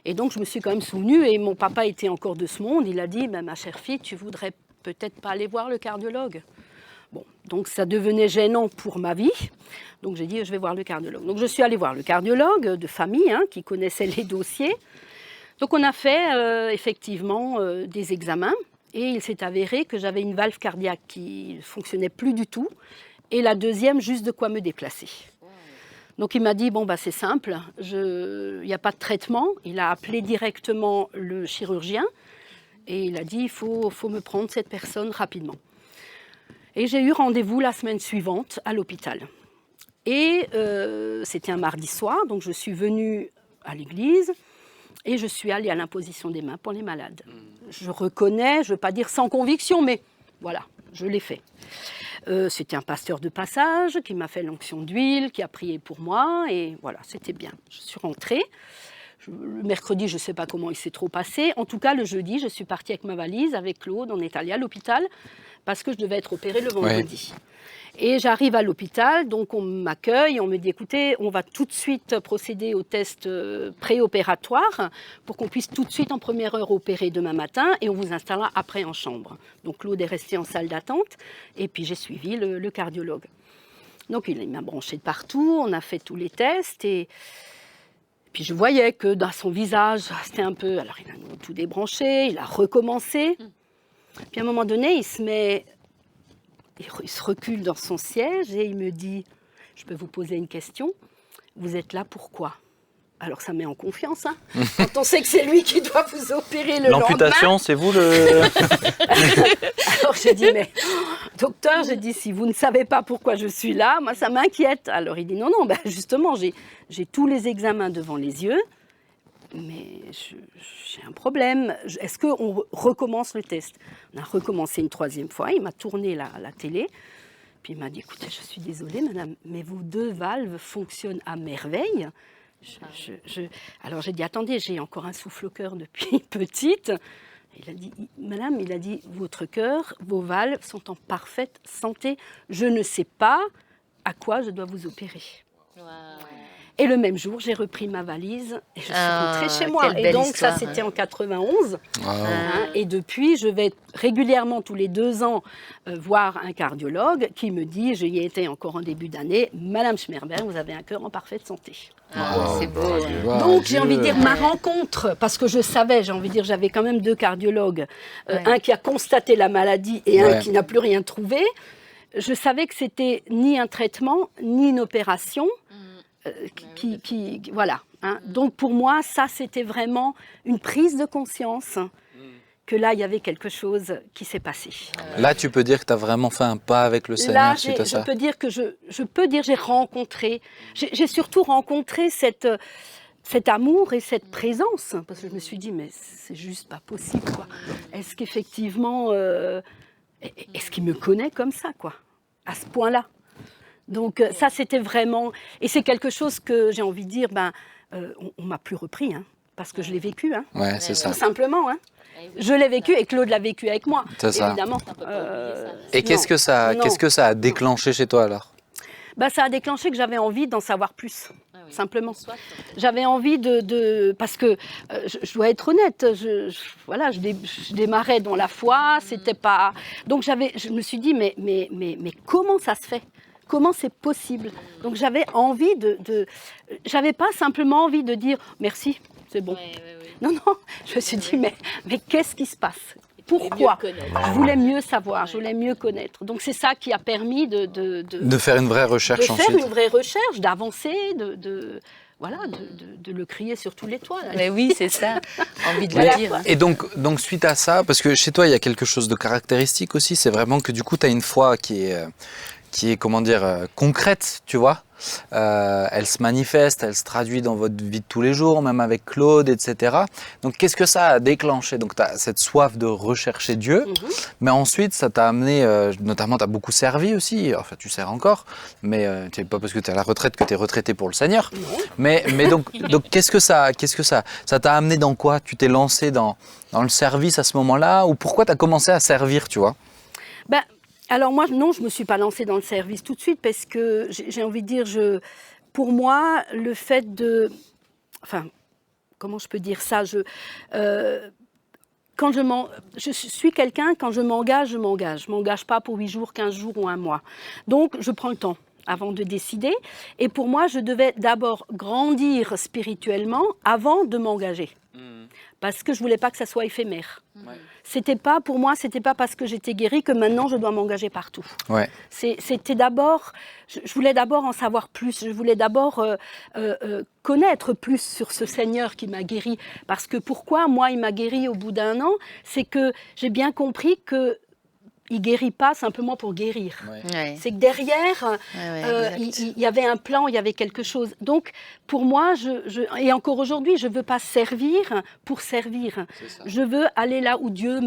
[SPEAKER 5] Et donc je me suis quand même souvenue, et mon papa était encore de ce monde, il a dit, ma chère fille, tu voudrais peut-être pas aller voir le cardiologue. Bon, donc ça devenait gênant pour ma vie. Donc j'ai dit, je vais voir le cardiologue. Donc je suis allée voir le cardiologue de famille, hein, qui connaissait les dossiers. Donc on a fait effectivement des examens. Et il s'est avéré que j'avais une valve cardiaque qui ne fonctionnait plus du tout, et la deuxième, juste de quoi me déplacer. Donc il m'a dit, bon, c'est simple, il n'y a pas de traitement. Il a appelé directement le chirurgien, et il a dit, il faut me prendre cette personne rapidement. Et j'ai eu rendez-vous la semaine suivante à l'hôpital. Et c'était un mardi soir, donc je suis venue à l'église, et je suis allée à l'imposition des mains pour les malades. Je reconnais, je ne veux pas dire sans conviction, mais voilà, je l'ai fait. C'était un pasteur de passage qui m'a fait l'onction d'huile, qui a prié pour moi, et voilà, c'était bien. Je suis rentrée. Le mercredi, je ne sais pas comment il s'est trop passé. En tout cas, le jeudi, je suis partie avec ma valise, avec Claude. On est allé à l'hôpital parce que je devais être opérée le vendredi. Et j'arrive à l'hôpital, donc on m'accueille, on me dit, écoutez, on va tout de suite procéder au test préopératoire pour qu'on puisse tout de suite en première heure opérer demain matin et on vous installera après en chambre. Donc Claude est resté en salle d'attente et puis j'ai suivi le cardiologue. Donc il m'a branché de partout, on a fait tous les tests et puis je voyais que dans son visage, c'était un peu... Alors il a tout débranché, il a recommencé. Puis à un moment donné, il se recule dans son siège et il me dit « Je peux vous poser une question ? Vous êtes là pourquoi ?» Alors ça met en confiance, hein, quand on sait que c'est lui qui doit vous opérer le lendemain.
[SPEAKER 1] L'amputation, c'est vous le...
[SPEAKER 5] Alors j'ai dit « Mais docteur, j'ai dit, si vous ne savez pas pourquoi je suis là, moi ça m'inquiète. » Alors il dit « Non, ben, justement, j'ai tous les examens devant les yeux, mais j'ai un problème. Est-ce qu'on recommence le test ?» On a recommencé une troisième fois, il m'a tourné la télé, puis il m'a dit « Écoutez, je suis désolée madame, mais vos 2 valves fonctionnent à merveille. » Alors j'ai dit « Attendez, j'ai encore un souffle au cœur depuis petite. » Il a dit « Madame, il a dit, votre cœur, vos valves sont en parfaite santé. Je ne sais pas à quoi je dois vous opérer. » Et le même jour, j'ai repris ma valise et je suis rentrée chez moi. Et donc
[SPEAKER 3] histoire,
[SPEAKER 5] ça, c'était en 91. Et depuis, je vais régulièrement, tous les 2 ans, voir un cardiologue qui me dit, j'y ai été encore en début d'année, Madame Schmerber, vous avez un cœur en parfaite santé.
[SPEAKER 3] C'est beau.
[SPEAKER 5] Donc j'ai envie de dire ma rencontre, parce que je savais, j'ai envie de dire, j'avais quand même 2 cardiologues, un qui a constaté la maladie et un qui n'a plus rien trouvé. Je savais que c'était ni un traitement, ni une opération. Voilà. Hein. Donc pour moi, ça c'était vraiment une prise de conscience que là il y avait quelque chose qui s'est passé.
[SPEAKER 1] Là, tu peux dire que tu as vraiment fait un pas avec le Seigneur
[SPEAKER 5] Là,
[SPEAKER 1] suite à ça.
[SPEAKER 5] je peux dire que j'ai rencontré, j'ai surtout rencontré cet amour et cette présence, parce que je me suis dit mais c'est juste pas possible quoi. Est-ce qu'effectivement, est-ce qu'il me connaît comme ça quoi, à ce point-là? Donc ça, c'était vraiment... Et c'est quelque chose que j'ai envie de dire, on m'a plus repris, hein, parce que je l'ai vécu. Hein,
[SPEAKER 1] Ouais, c'est ça.
[SPEAKER 5] tout simplement. Hein. Je l'ai vécu et Claude l'a vécu avec moi,
[SPEAKER 1] C'est ça.
[SPEAKER 5] évidemment.
[SPEAKER 1] Et qu'est-ce que ça a déclenché chez toi alors?
[SPEAKER 5] Ça a déclenché que j'avais envie d'en savoir plus, simplement. J'avais envie parce que je dois être honnête, je démarrais dans la foi, c'était pas... Donc je me suis dit, mais comment ça se fait ? Comment c'est possible? Donc j'avais envie j'avais pas simplement envie de dire merci, c'est bon. Non, je me suis dit mais qu'est-ce qui se passe? Pourquoi? Je voulais mieux savoir, je voulais mieux connaître. Donc c'est ça qui a permis
[SPEAKER 1] de faire une vraie recherche ensuite.
[SPEAKER 5] De faire une vraie recherche, d'avancer, de le crier sur tous les toits. Là.
[SPEAKER 3] Mais oui, c'est ça, envie de le dire.
[SPEAKER 1] Et donc suite à ça, parce que chez toi il y a quelque chose de caractéristique aussi, c'est vraiment que du coup tu as une foi qui est comment dire, concrète, tu vois. Elle se manifeste, elle se traduit dans votre vie de tous les jours, même avec Claude, etc. Donc qu'est-ce que ça a déclenché? Donc tu as cette soif de rechercher Dieu, mais ensuite ça t'a amené, notamment tu as beaucoup servi aussi, enfin tu sers encore, mais c'est pas parce que tu es à la retraite que tu es retraité pour le Seigneur. Mais donc qu'est-ce que ça t'a amené dans quoi? Tu t'es lancé dans le service à ce moment-là, ou pourquoi tu as commencé à servir, tu vois?
[SPEAKER 5] Alors moi, non, je ne me suis pas lancée dans le service tout de suite parce que j'ai envie de dire, pour moi, le fait de... Enfin, comment je peux dire ça? Je suis quelqu'un, quand je m'engage, je m'engage. Je ne m'engage pas pour 8 jours, 15 jours ou 1 mois. Donc, je prends le temps avant de décider. Et pour moi, je devais d'abord grandir spirituellement avant de m'engager. Parce que je ne voulais pas que ça soit éphémère. Pour moi, c'était pas parce que j'étais guérie que maintenant je dois m'engager partout. Ouais. C'était d'abord, je voulais d'abord en savoir plus. Je voulais d'abord connaître plus sur ce Seigneur qui m'a guérie. Parce que pourquoi moi il m'a guérie au bout d'1 an, c'est que j'ai bien compris que il guérit pas simplement pour guérir. Ouais. C'est que derrière, il y avait un plan, il y avait quelque chose. Donc, pour moi, et encore aujourd'hui, je ne veux pas servir pour servir. Je veux aller là où Dieu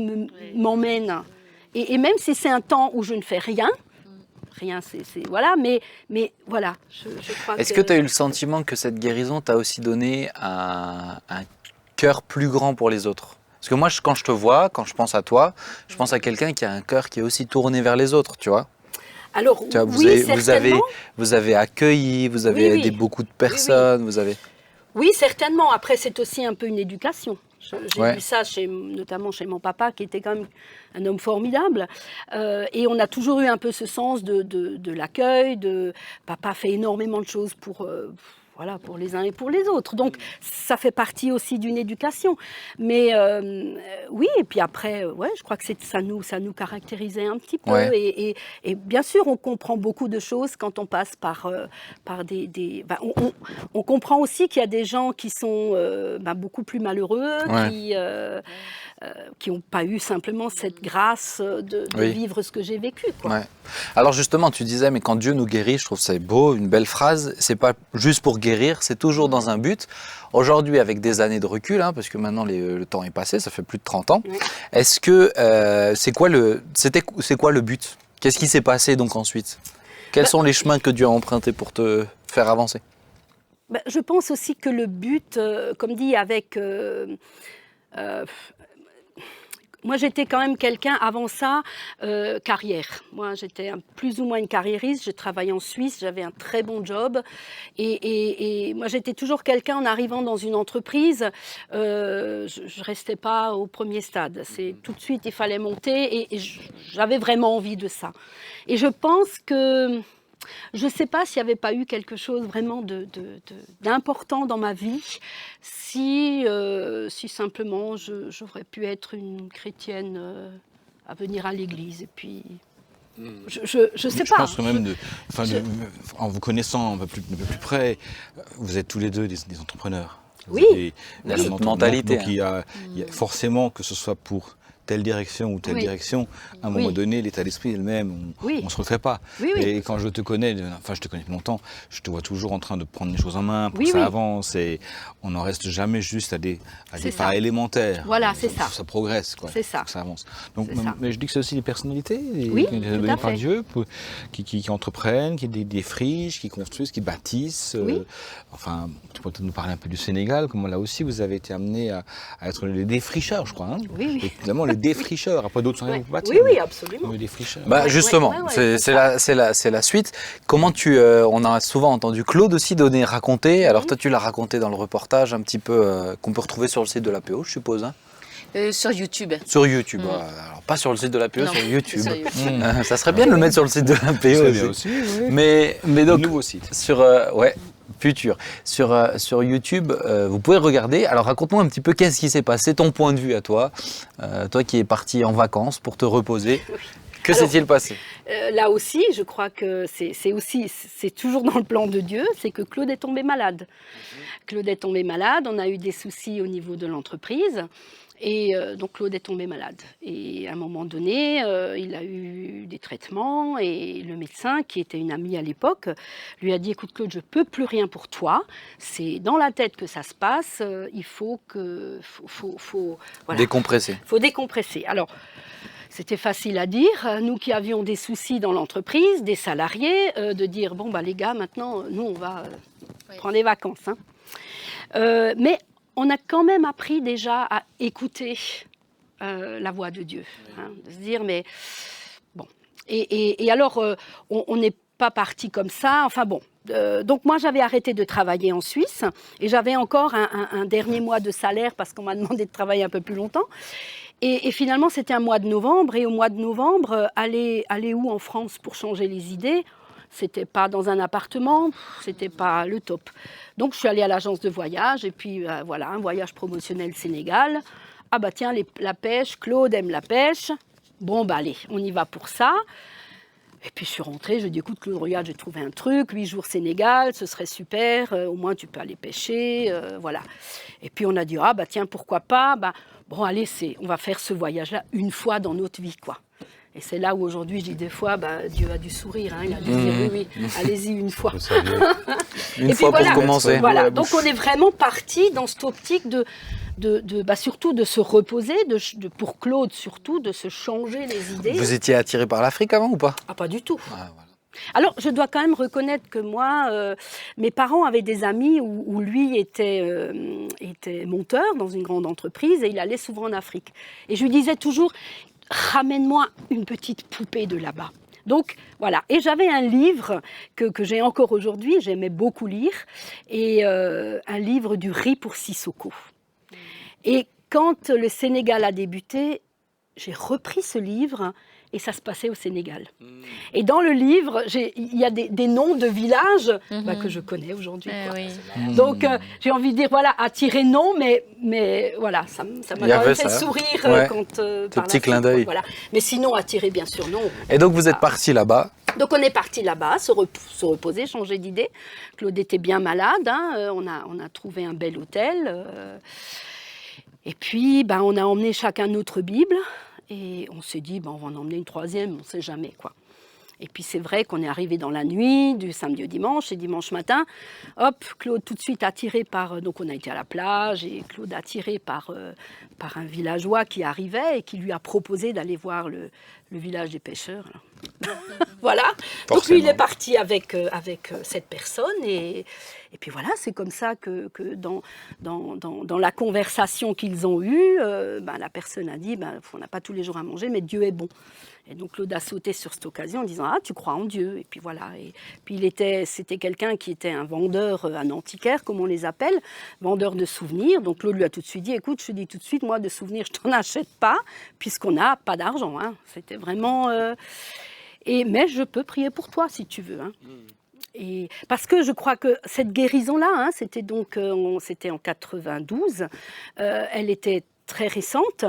[SPEAKER 5] m'emmène. Et même si c'est un temps où je ne fais rien, rien, voilà, mais voilà, je crois
[SPEAKER 1] Est-ce que tu as eu le sentiment que cette guérison t'a aussi donné un cœur plus grand pour les autres? Parce que moi, quand je te vois, quand je pense à toi, je pense à quelqu'un qui a un cœur qui est aussi tourné vers les autres, tu vois.
[SPEAKER 5] Alors,
[SPEAKER 1] Tu vois,
[SPEAKER 5] oui, certainement.
[SPEAKER 1] vous avez accueilli, vous avez
[SPEAKER 5] Oui, oui.
[SPEAKER 1] aidé beaucoup de personnes, vous avez...
[SPEAKER 5] Oui, certainement. Après, c'est aussi un peu une éducation. J'ai
[SPEAKER 1] Ouais.
[SPEAKER 5] vu ça notamment chez mon papa, qui était quand même un homme formidable. Et on a toujours eu un peu ce sens de l'accueil. Papa fait énormément de choses pour les uns et pour les autres. Donc, ça fait partie aussi d'une éducation. Mais oui, et puis après, je crois que ça nous caractérisait un petit peu.
[SPEAKER 1] Ouais.
[SPEAKER 5] Et bien sûr, on comprend beaucoup de choses quand on passe par on comprend aussi qu'il y a des gens qui sont beaucoup plus malheureux,
[SPEAKER 1] Ouais.
[SPEAKER 5] qui n'ont pas eu simplement cette grâce de
[SPEAKER 1] Oui.
[SPEAKER 5] vivre ce que j'ai vécu, quoi.
[SPEAKER 1] Ouais. Alors justement, tu disais, mais quand Dieu nous guérit, je trouve que c'est beau, une belle phrase, c'est pas juste pour guérir, c'est toujours dans un but. Aujourd'hui, avec des années de recul, parce que maintenant le temps est passé, ça fait plus de 30 ans,
[SPEAKER 5] Ouais.
[SPEAKER 1] est-ce que c'est quoi le but? Qu'est-ce qui s'est passé donc ensuite? Quels sont les chemins que Dieu a empruntés pour te faire avancer?
[SPEAKER 5] Je pense aussi que le but, comme dit, moi, j'étais quand même quelqu'un, avant ça, carrière. Moi, j'étais plus ou moins une carriériste. J'ai travaillé en Suisse, j'avais un très bon job. Et moi, j'étais toujours quelqu'un, en arrivant dans une entreprise, je ne restais pas au premier stade. Tout de suite, il fallait monter et j'avais vraiment envie de ça. Et je pense que... Je ne sais pas s'il n'y avait pas eu quelque chose vraiment d'important dans ma vie, si simplement j'aurais pu être une chrétienne à venir à l'église. Et puis, je sais
[SPEAKER 2] Je
[SPEAKER 5] pas.
[SPEAKER 2] pense que même, en vous connaissant un peu plus près, vous êtes tous les deux des entrepreneurs.
[SPEAKER 5] Oui.
[SPEAKER 1] Il y a cette mentalité,
[SPEAKER 2] Donc, il y a forcément, que ce soit pour telle direction ou telle
[SPEAKER 3] Oui.
[SPEAKER 2] direction, à un moment donné, l'état d'esprit est le même, on ne se refait pas.
[SPEAKER 5] Oui, oui.
[SPEAKER 2] Et quand je te connais, je te connais depuis longtemps, je te vois toujours en train de prendre les choses en main pour
[SPEAKER 5] Oui,
[SPEAKER 2] que ça
[SPEAKER 5] oui.
[SPEAKER 2] avance, et on n'en reste jamais juste à des
[SPEAKER 5] C'est
[SPEAKER 2] pas
[SPEAKER 5] ça.
[SPEAKER 2] élémentaires.
[SPEAKER 5] Voilà, c'est ça.
[SPEAKER 2] Ça progresse, quoi.
[SPEAKER 5] C'est ça.
[SPEAKER 2] Faut que ça avance. Donc,
[SPEAKER 5] C'est ça.
[SPEAKER 2] mais je dis que c'est aussi des personnalités
[SPEAKER 5] Oui,
[SPEAKER 2] qui sont
[SPEAKER 5] tout à
[SPEAKER 2] données par
[SPEAKER 5] fait.
[SPEAKER 2] Dieu, qui entreprennent, qui défrichent, qui construisent, qui bâtissent.
[SPEAKER 5] Oui.
[SPEAKER 2] Enfin, tu peux peut-être nous parler un peu du Sénégal, comment là aussi vous avez été amené à être le défricheur, je crois. Hein,
[SPEAKER 5] Oui, oui.
[SPEAKER 2] et finalement, le défricheur. Après, d'autres sont
[SPEAKER 5] Ouais.
[SPEAKER 2] là pour bâtir.
[SPEAKER 5] Oui, oui,
[SPEAKER 2] mais
[SPEAKER 5] absolument.
[SPEAKER 2] Le défricheur.
[SPEAKER 1] Bah,
[SPEAKER 5] Ouais,
[SPEAKER 1] justement,
[SPEAKER 5] ouais,
[SPEAKER 1] c'est la suite. Comment on a souvent entendu Claude aussi raconter, alors toi tu l'as raconté dans le reportage un petit peu, qu'on peut retrouver sur le site de l'APO, je suppose, hein?
[SPEAKER 3] Sur YouTube.
[SPEAKER 1] Sur YouTube, alors pas sur le site de l'APO,
[SPEAKER 3] Non,
[SPEAKER 1] sur YouTube.
[SPEAKER 3] sur YouTube.
[SPEAKER 1] Ça serait bien de le mettre sur le site de l'APO
[SPEAKER 2] C'est bien
[SPEAKER 1] aussi.
[SPEAKER 2] aussi, oui.
[SPEAKER 1] Mais donc,
[SPEAKER 2] Nouveau site.
[SPEAKER 1] sur futur. Sur YouTube, vous pouvez regarder. Alors raconte-moi un petit peu qu'est-ce qui s'est passé, ton point de vue à toi, toi qui es parti en vacances pour te reposer. Que
[SPEAKER 5] Alors,
[SPEAKER 1] s'est-il passé?
[SPEAKER 5] Là aussi, je crois que c'est toujours dans le plan de Dieu, c'est que Claude est tombé malade. Claude est tombé malade, on a eu des soucis au niveau de l'entreprise. Et donc Claude est tombé malade. Et à un moment donné, il a eu des traitements et le médecin, qui était une amie à l'époque, lui a dit « Écoute Claude, je ne peux plus rien pour toi. C'est dans la tête que ça se passe. Il faut voilà.
[SPEAKER 1] Décompresser.
[SPEAKER 5] Faut décompresser. » Alors, c'était facile à dire. Nous qui avions des soucis dans l'entreprise, des salariés, de dire « Bon, les gars, maintenant, nous, on va prendre des vacances. Hein. » Mais on a quand même appris déjà à écouter la voix de Dieu. Hein, de se dire, mais bon. Et alors, on n'est pas parti comme ça. Enfin bon. Donc moi, j'avais arrêté de travailler en Suisse et j'avais encore un dernier mois de salaire parce qu'on m'a demandé de travailler un peu plus longtemps. Et finalement, c'était un mois de novembre. Et au mois de novembre, aller où en France pour changer les idées? C'était pas dans un appartement, c'était pas le top. Donc je suis allée à l'agence de voyage et puis voilà, un voyage promotionnel Sénégal. Ah bah tiens, la pêche, Claude aime la pêche. Bon bah allez, on y va pour ça. Et puis je suis rentrée, je dis écoute Claude, regarde, j'ai trouvé un truc, 8 jours Sénégal, ce serait super, au moins tu peux aller pêcher, voilà. Et puis on a dit ah bah tiens, pourquoi pas, bon allez, on va faire ce voyage-là une fois dans notre vie, quoi. Et c'est là où aujourd'hui, je dis des fois, Dieu a dû sourire, hein, il a dû dire oui, allez-y une fois.
[SPEAKER 1] Une
[SPEAKER 5] Et
[SPEAKER 1] fois
[SPEAKER 5] puis
[SPEAKER 1] pour commencer.
[SPEAKER 5] Voilà, donc on est vraiment parti dans cette optique surtout de se reposer, pour Claude surtout, de se changer les idées.
[SPEAKER 1] Vous étiez attiré par l'Afrique avant ou pas?
[SPEAKER 5] Ah, pas du tout.
[SPEAKER 1] Ah, voilà.
[SPEAKER 5] Alors, je dois quand même reconnaître que moi, mes parents avaient des amis où lui était monteur dans une grande entreprise et il allait souvent en Afrique. Et je lui disais toujours, ramène-moi une petite poupée de là-bas. Donc voilà, et j'avais un livre que j'ai encore aujourd'hui, j'aimais beaucoup lire, et un livre du riz pour Sissoko. Et quand le Sénégal a débuté, j'ai repris ce livre et ça se passait au Sénégal. Et dans le livre, il y a des noms de villages que je connais aujourd'hui. Donc j'ai envie de dire, voilà, attirer non, mais voilà, ça m'a quand même fait sourire quand par
[SPEAKER 1] petit clin d'œil.
[SPEAKER 5] Voilà. Mais sinon, attirer, bien sûr, non.
[SPEAKER 1] Et donc vous êtes parti là-bas.
[SPEAKER 5] Donc on est parti là-bas, se reposer, changer d'idée. Claude était bien malade, hein, on a trouvé un bel hôtel. Et puis, on a emmené chacun notre Bible. Et on s'est dit, on va en emmener une troisième, on ne sait jamais, quoi. Et puis c'est vrai qu'on est arrivé dans la nuit, du samedi au dimanche, et dimanche matin, hop, Claude tout de suite attiré par... Donc on a été à la plage, et Claude attiré par un villageois qui arrivait et qui lui a proposé d'aller voir le village des pêcheurs. Voilà.
[SPEAKER 1] Forcément.
[SPEAKER 5] Donc lui, il est parti avec cette personne, et puis voilà, c'est comme ça que dans la conversation qu'ils ont eue, la personne a dit, on n'a pas tous les jours à manger, mais Dieu est bon. Et donc Claude a sauté sur cette occasion en disant, ah, tu crois en Dieu. Et puis voilà. Et puis c'était quelqu'un qui était un vendeur, un antiquaire, comme on les appelle, vendeur de souvenirs. Donc Claude lui a tout de suite dit, écoute, je te dis tout de suite, moi, de souvenirs, je t'en achète pas, puisqu'on n'a pas d'argent. Hein. C'était vraiment... mais je peux prier pour toi, si tu veux. Hein. Et parce que je crois que cette guérison-là, c'était en 92, elle était très récente,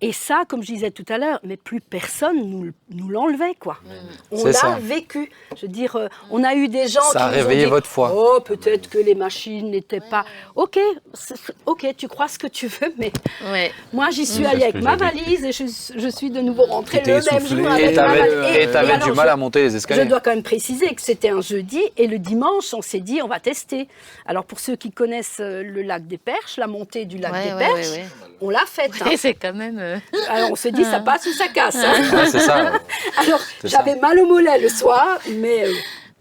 [SPEAKER 5] et ça, comme je disais tout à l'heure, mais plus personne nous l'enlevait, quoi. On l'a vécu. Je veux dire, on a eu des gens
[SPEAKER 1] ça
[SPEAKER 5] qui
[SPEAKER 1] a
[SPEAKER 5] nous ont
[SPEAKER 1] réveillé
[SPEAKER 5] dit,
[SPEAKER 1] votre foi.
[SPEAKER 5] Oh, peut-être que les machines n'étaient pas... Ok, tu crois ce que tu veux, mais moi, j'y suis allée avec ma valise, et je suis de nouveau rentrée le même jour avec ma valise.
[SPEAKER 1] Et tu avais du mal à monter les escaliers.
[SPEAKER 5] Je dois quand même préciser que c'était un jeudi, et le dimanche, on s'est dit, on va tester. Alors, pour ceux qui connaissent le lac des Perches, la montée du lac des Perches, on l'a faite. Hein.
[SPEAKER 3] C'est quand même...
[SPEAKER 5] Alors, on se dit, ça passe ou ça casse. Hein.
[SPEAKER 1] Ouais, c'est ça.
[SPEAKER 5] Alors, j'avais mal au mollet le soir, mais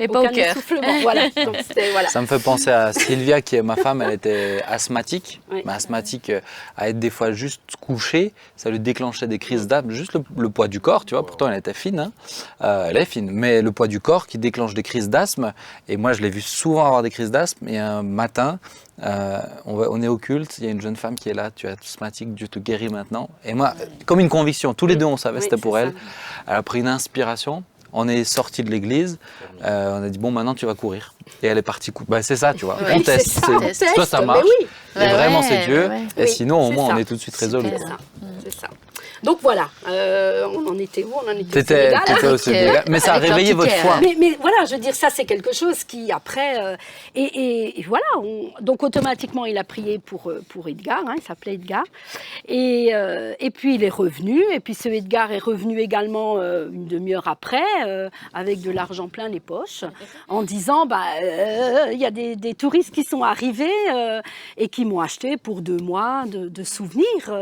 [SPEAKER 3] pas au
[SPEAKER 5] aucun
[SPEAKER 3] cœur.
[SPEAKER 5] essoufflement. Voilà. Donc, voilà.
[SPEAKER 1] Ça me fait penser à Sylvia, qui est ma femme, elle était asthmatique.
[SPEAKER 5] Oui.
[SPEAKER 1] Mais asthmatique, à être des fois juste couchée, ça lui déclenchait des crises d'asthme. Juste le poids du corps, tu vois, pourtant elle était fine. Hein. Elle est fine, mais le poids du corps qui déclenche des crises d'asthme. Et moi, je l'ai vu souvent avoir des crises d'asthme. Et un matin, on est au culte, il y a une jeune femme qui est là, tu es asthmatique, Dieu te guérit maintenant. Et moi, comme une conviction, tous les deux on savait, c'était pour elle. Elle a pris une inspiration, on est sortis de l'église, on a dit bon, maintenant tu vas courir. Et elle est partie courir. C'est ça, tu vois, on teste. Soit ça marche, et vraiment c'est Dieu, et sinon au moins on est tout de suite résolu.
[SPEAKER 5] C'est ça. Donc voilà, on en était où? On en était
[SPEAKER 1] au Sénégal. Mais ça a réveillé votre foi.
[SPEAKER 5] Mais voilà, je veux dire, ça c'est quelque chose qui après... et voilà, donc automatiquement il a prié pour Edgar, hein, il s'appelait Edgar. Et puis il est revenu, et puis ce Edgar est revenu également une demi-heure après, avec de l'argent plein les poches, en disant, il y a des touristes qui sont arrivés et qui m'ont acheté pour 2 mois de souvenirs.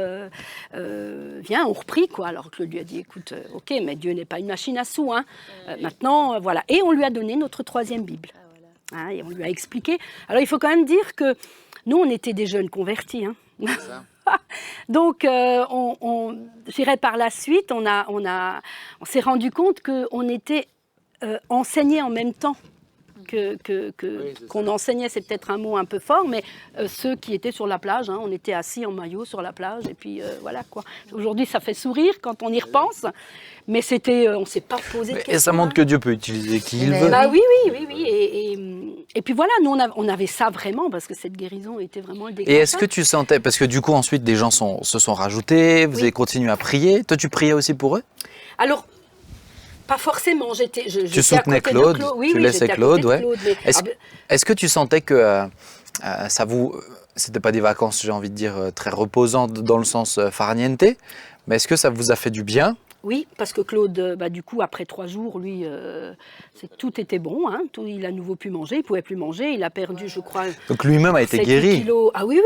[SPEAKER 5] Viens, on reprit, quoi. Alors Claude lui a dit, écoute, ok, mais Dieu n'est pas une machine à sous, hein. Maintenant, voilà. Et on lui a donné notre 3e Bible. Hein, et on lui a expliqué. Alors il faut quand même dire que nous, on était des jeunes convertis, hein. Donc, je dirais par la suite, on s'est rendu compte qu'on était enseignés en même temps. Qu'on enseignait, c'est peut-être un mot un peu fort, mais ceux qui étaient sur la plage, hein, on était assis en maillot sur la plage, et puis voilà quoi. Aujourd'hui, ça fait sourire quand on y repense, mais on ne s'est pas posé de questions.
[SPEAKER 1] Et ça montre que Dieu peut utiliser qui il veut.
[SPEAKER 5] Oui. Et puis voilà, nous on avait ça vraiment, parce que cette guérison était vraiment le déclencheur.
[SPEAKER 1] Et est-ce que tu sentais, parce que du coup ensuite des gens se sont rajoutés, vous avez continué à prier, toi tu priais aussi pour eux? Alors,
[SPEAKER 5] pas forcément,
[SPEAKER 1] tu soutenais Claude, tu laissais Claude, ouais. Est-ce que tu sentais que c'était pas des vacances, j'ai envie de dire, très reposantes dans le sens farniente, mais est-ce que ça vous a fait du bien
[SPEAKER 5] Oui, parce que Claude, du coup, après 3 jours, lui, tout était bon. Hein, il a à nouveau pu manger, il ne pouvait plus manger. Il a perdu, je crois,
[SPEAKER 1] Donc lui-même a été
[SPEAKER 5] 7
[SPEAKER 1] guéri.
[SPEAKER 5] kilos. Ah oui,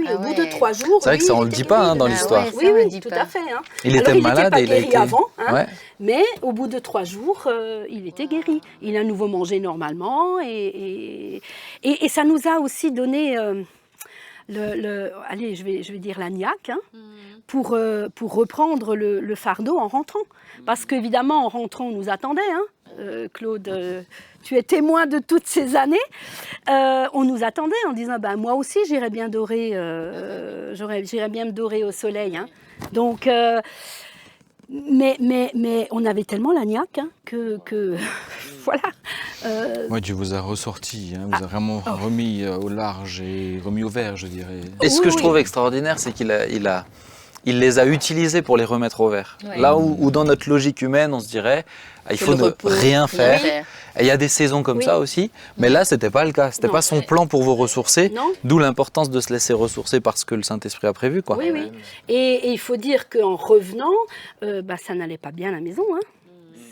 [SPEAKER 3] Ah
[SPEAKER 5] au bout
[SPEAKER 3] ouais.
[SPEAKER 5] de 3 jours.
[SPEAKER 1] C'est vrai que ça, on
[SPEAKER 5] il
[SPEAKER 1] le
[SPEAKER 5] était
[SPEAKER 1] dit pas
[SPEAKER 5] guéri.
[SPEAKER 1] hein, dans
[SPEAKER 3] Ah
[SPEAKER 1] l'histoire.
[SPEAKER 3] ouais.
[SPEAKER 5] Oui,
[SPEAKER 3] Ça, on le
[SPEAKER 5] oui,
[SPEAKER 3] dit
[SPEAKER 5] tout
[SPEAKER 3] pas.
[SPEAKER 5] à fait. Hein.
[SPEAKER 1] Il
[SPEAKER 5] Alors,
[SPEAKER 1] était
[SPEAKER 5] il
[SPEAKER 1] malade
[SPEAKER 5] n'était pas
[SPEAKER 1] et il a
[SPEAKER 5] guéri
[SPEAKER 1] été...
[SPEAKER 5] avant, hein,
[SPEAKER 1] Ouais.
[SPEAKER 5] mais au bout de 3 jours, il était guéri. Il a à nouveau mangé normalement et ça nous a aussi donné, allez, je vais dire la niaque, hein, pour reprendre le fardeau en rentrant. Parce qu'évidemment, en rentrant, on nous attendait. Hein. Claude, tu es témoin de toutes ces années. On nous attendait en disant, moi aussi, j'irais bien dorer, j'irais bien me dorer au soleil. Hein. Donc, mais on avait tellement la niaque hein, que voilà.
[SPEAKER 2] Ouais, Dieu vous a ressorti, hein, vous a vraiment remis au large et remis au vert, je dirais.
[SPEAKER 1] Et ce
[SPEAKER 5] Oui,
[SPEAKER 1] que je
[SPEAKER 5] oui.
[SPEAKER 1] trouve extraordinaire, c'est il les a utilisés pour les remettre au vert.
[SPEAKER 3] Ouais.
[SPEAKER 1] Là où dans notre logique humaine, on se dirait, il faut ne rien faire. Et il y a des saisons comme
[SPEAKER 5] Oui.
[SPEAKER 1] ça aussi, mais là, c'était pas le cas. C'était
[SPEAKER 5] Non.
[SPEAKER 1] pas son plan pour vous ressourcer,
[SPEAKER 5] Non.
[SPEAKER 1] d'où l'importance de se laisser ressourcer parce que le Saint-Esprit a prévu. Quoi.
[SPEAKER 5] Oui, oui. Et il faut dire qu'en revenant, ça n'allait pas bien à la maison. Hein.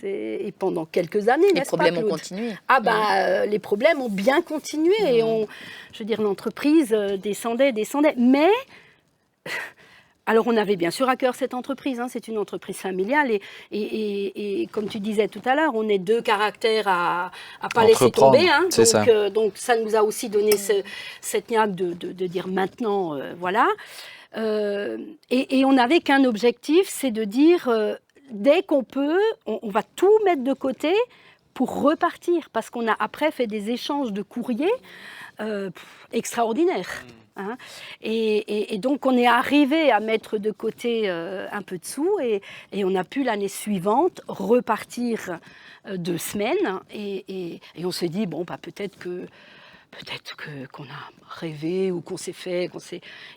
[SPEAKER 5] Et pendant quelques années,
[SPEAKER 3] Les
[SPEAKER 5] n'est-ce pas,
[SPEAKER 3] problèmes ont
[SPEAKER 5] Claude
[SPEAKER 3] continué.
[SPEAKER 5] Les problèmes ont bien continué. Et je veux dire, l'entreprise descendait. Mais, alors on avait bien sûr à cœur cette entreprise. Hein, c'est une entreprise familiale. Et comme tu disais tout à l'heure, on est 2 caractères à pas laisser
[SPEAKER 1] Entreprendre,
[SPEAKER 5] tomber. Hein,
[SPEAKER 1] c'est ça.
[SPEAKER 5] Donc ça nous a aussi donné cette niaque de dire maintenant, voilà. Et on n'avait qu'un objectif, c'est de dire, dès qu'on peut, on va tout mettre de côté pour repartir. Parce qu'on a après fait des échanges de courriers extraordinaires. Hein. Et donc on est arrivé à mettre de côté un peu de sous et on a pu l'année suivante repartir 2 semaines. Et on s'est dit, peut-être qu'on a rêvé ou qu'on s'est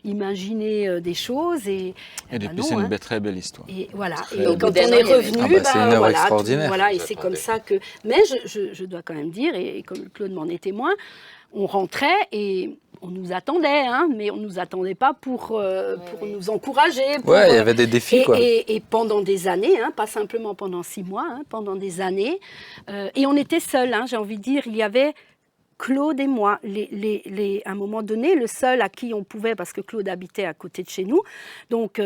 [SPEAKER 5] imaginé des choses. Et
[SPEAKER 2] depuis,
[SPEAKER 5] non,
[SPEAKER 2] c'est
[SPEAKER 5] hein.
[SPEAKER 2] une très belle histoire.
[SPEAKER 5] Et voilà.
[SPEAKER 3] Et
[SPEAKER 5] Et
[SPEAKER 3] au
[SPEAKER 5] quand
[SPEAKER 3] bout d'un
[SPEAKER 5] on
[SPEAKER 3] an,
[SPEAKER 5] est
[SPEAKER 3] il y avait-
[SPEAKER 5] revenu,
[SPEAKER 1] c'est une œuvre extraordinaire.
[SPEAKER 5] Voilà, et c'est comme ça que. Mais je dois quand même dire, et comme Claude m'en est témoin, on rentrait et on nous attendait, hein, mais on nous attendait pas pour nous encourager.
[SPEAKER 1] Ouais, il y avait des défis. Quoi.
[SPEAKER 5] Et pendant des années, hein, pas simplement pendant 6 mois, hein, pendant des années, et on était seuls. Hein, j'ai envie de dire, il y avait Claude et moi, à un moment donné, le seul à qui on pouvait, parce que Claude habitait à côté de chez nous, donc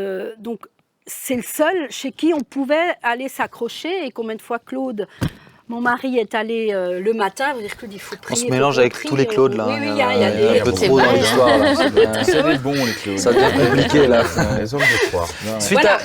[SPEAKER 5] c'est le seul chez qui on pouvait aller s'accrocher. Et combien de fois Claude, mon mari, est allé le matin, vous dire Claude, il faut prier.
[SPEAKER 1] On se mélange avec tous les Claudes là.
[SPEAKER 5] Oui, il y a
[SPEAKER 1] un
[SPEAKER 5] des...
[SPEAKER 1] peu
[SPEAKER 3] C'est
[SPEAKER 1] trop dans
[SPEAKER 3] vrai,
[SPEAKER 1] l'histoire. là.
[SPEAKER 2] C'est des bons, les Claude.
[SPEAKER 1] Ça devient compliqué là.
[SPEAKER 4] Les hommes de foi.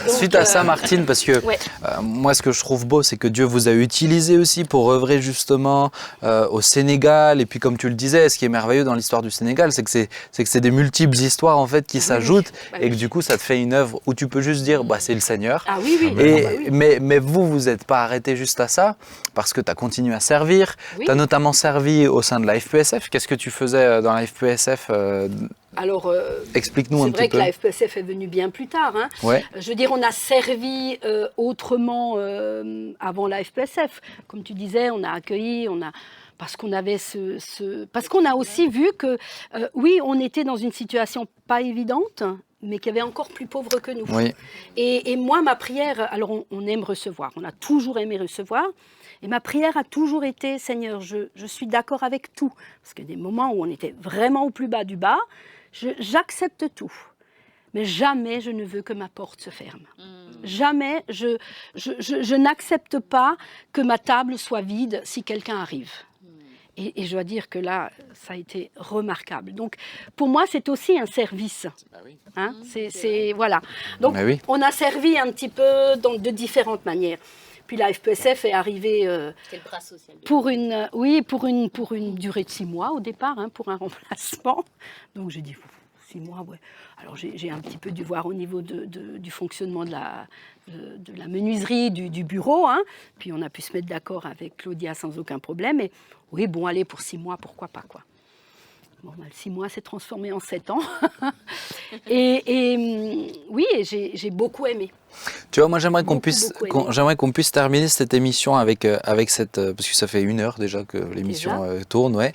[SPEAKER 1] Suite à ça, Martine, parce que
[SPEAKER 5] Ouais.
[SPEAKER 1] moi, ce que je trouve beau, c'est que Dieu vous a utilisé aussi pour œuvrer justement au Sénégal. Et puis, comme tu le disais, ce qui est merveilleux dans l'histoire du Sénégal, c'est que c'est des multiples histoires en fait qui s'ajoutent, et que du coup, ça te fait une œuvre où tu peux juste dire, c'est le Seigneur.
[SPEAKER 5] Ah oui, oui.
[SPEAKER 1] Et,
[SPEAKER 5] Ah bah oui.
[SPEAKER 1] mais vous n'êtes pas arrêté juste à ça, parce que tu as continué à servir.
[SPEAKER 5] Oui.
[SPEAKER 1] Tu as notamment servi au sein de la FPSF. Qu'est-ce que tu faisais dans la FPSF
[SPEAKER 5] Alors,
[SPEAKER 1] Explique-nous un
[SPEAKER 5] c'est
[SPEAKER 1] petit
[SPEAKER 5] vrai
[SPEAKER 1] peu.
[SPEAKER 5] que la FPSF est venue bien plus tard. Hein.
[SPEAKER 1] Ouais.
[SPEAKER 5] Je veux dire, on a servi autrement avant la FPSF. Comme tu disais, on a accueilli, parce qu'on avait parce qu'on a aussi vu que, oui, on était dans une situation pas évidente, mais qui avait encore plus pauvre que nous.
[SPEAKER 1] Oui.
[SPEAKER 5] Et moi, ma prière, alors on aime recevoir, on a toujours aimé recevoir, et ma prière a toujours été, Seigneur, je suis d'accord avec tout, parce qu'il y a des moments où on était vraiment au plus bas du bas, j'accepte tout, mais jamais je ne veux que ma porte se ferme. Jamais je n'accepte pas que ma table soit vide si quelqu'un arrive. Et je dois dire que là, ça a été remarquable. Donc, pour moi, c'est aussi un service. Hein, voilà. Donc,
[SPEAKER 1] Bah oui.
[SPEAKER 5] on a servi un petit peu de différentes manières. Puis la FPSF est arrivée
[SPEAKER 3] C'est le bras social.
[SPEAKER 5] pour une durée de 6 mois au départ, hein, pour un remplacement. Donc, j'ai dit 6 mois, ouais. Alors, j'ai un petit peu dû voir au niveau du fonctionnement de la menuiserie, du bureau. Hein. Puis, on a pu se mettre d'accord avec Claudia sans aucun problème. Et oui, bon, allez, pour 6 mois, pourquoi pas, quoi. Bon, 6 mois s'est transformé en 7 ans. Oui, j'ai beaucoup aimé.
[SPEAKER 1] Tu vois, moi j'aimerais qu'on
[SPEAKER 5] Beaucoup,
[SPEAKER 1] puisse,
[SPEAKER 5] beaucoup aimé.
[SPEAKER 1] j'aimerais qu'on puisse terminer cette émission avec cette, parce que ça fait 1 heure déjà que l'émission tourne, ouais.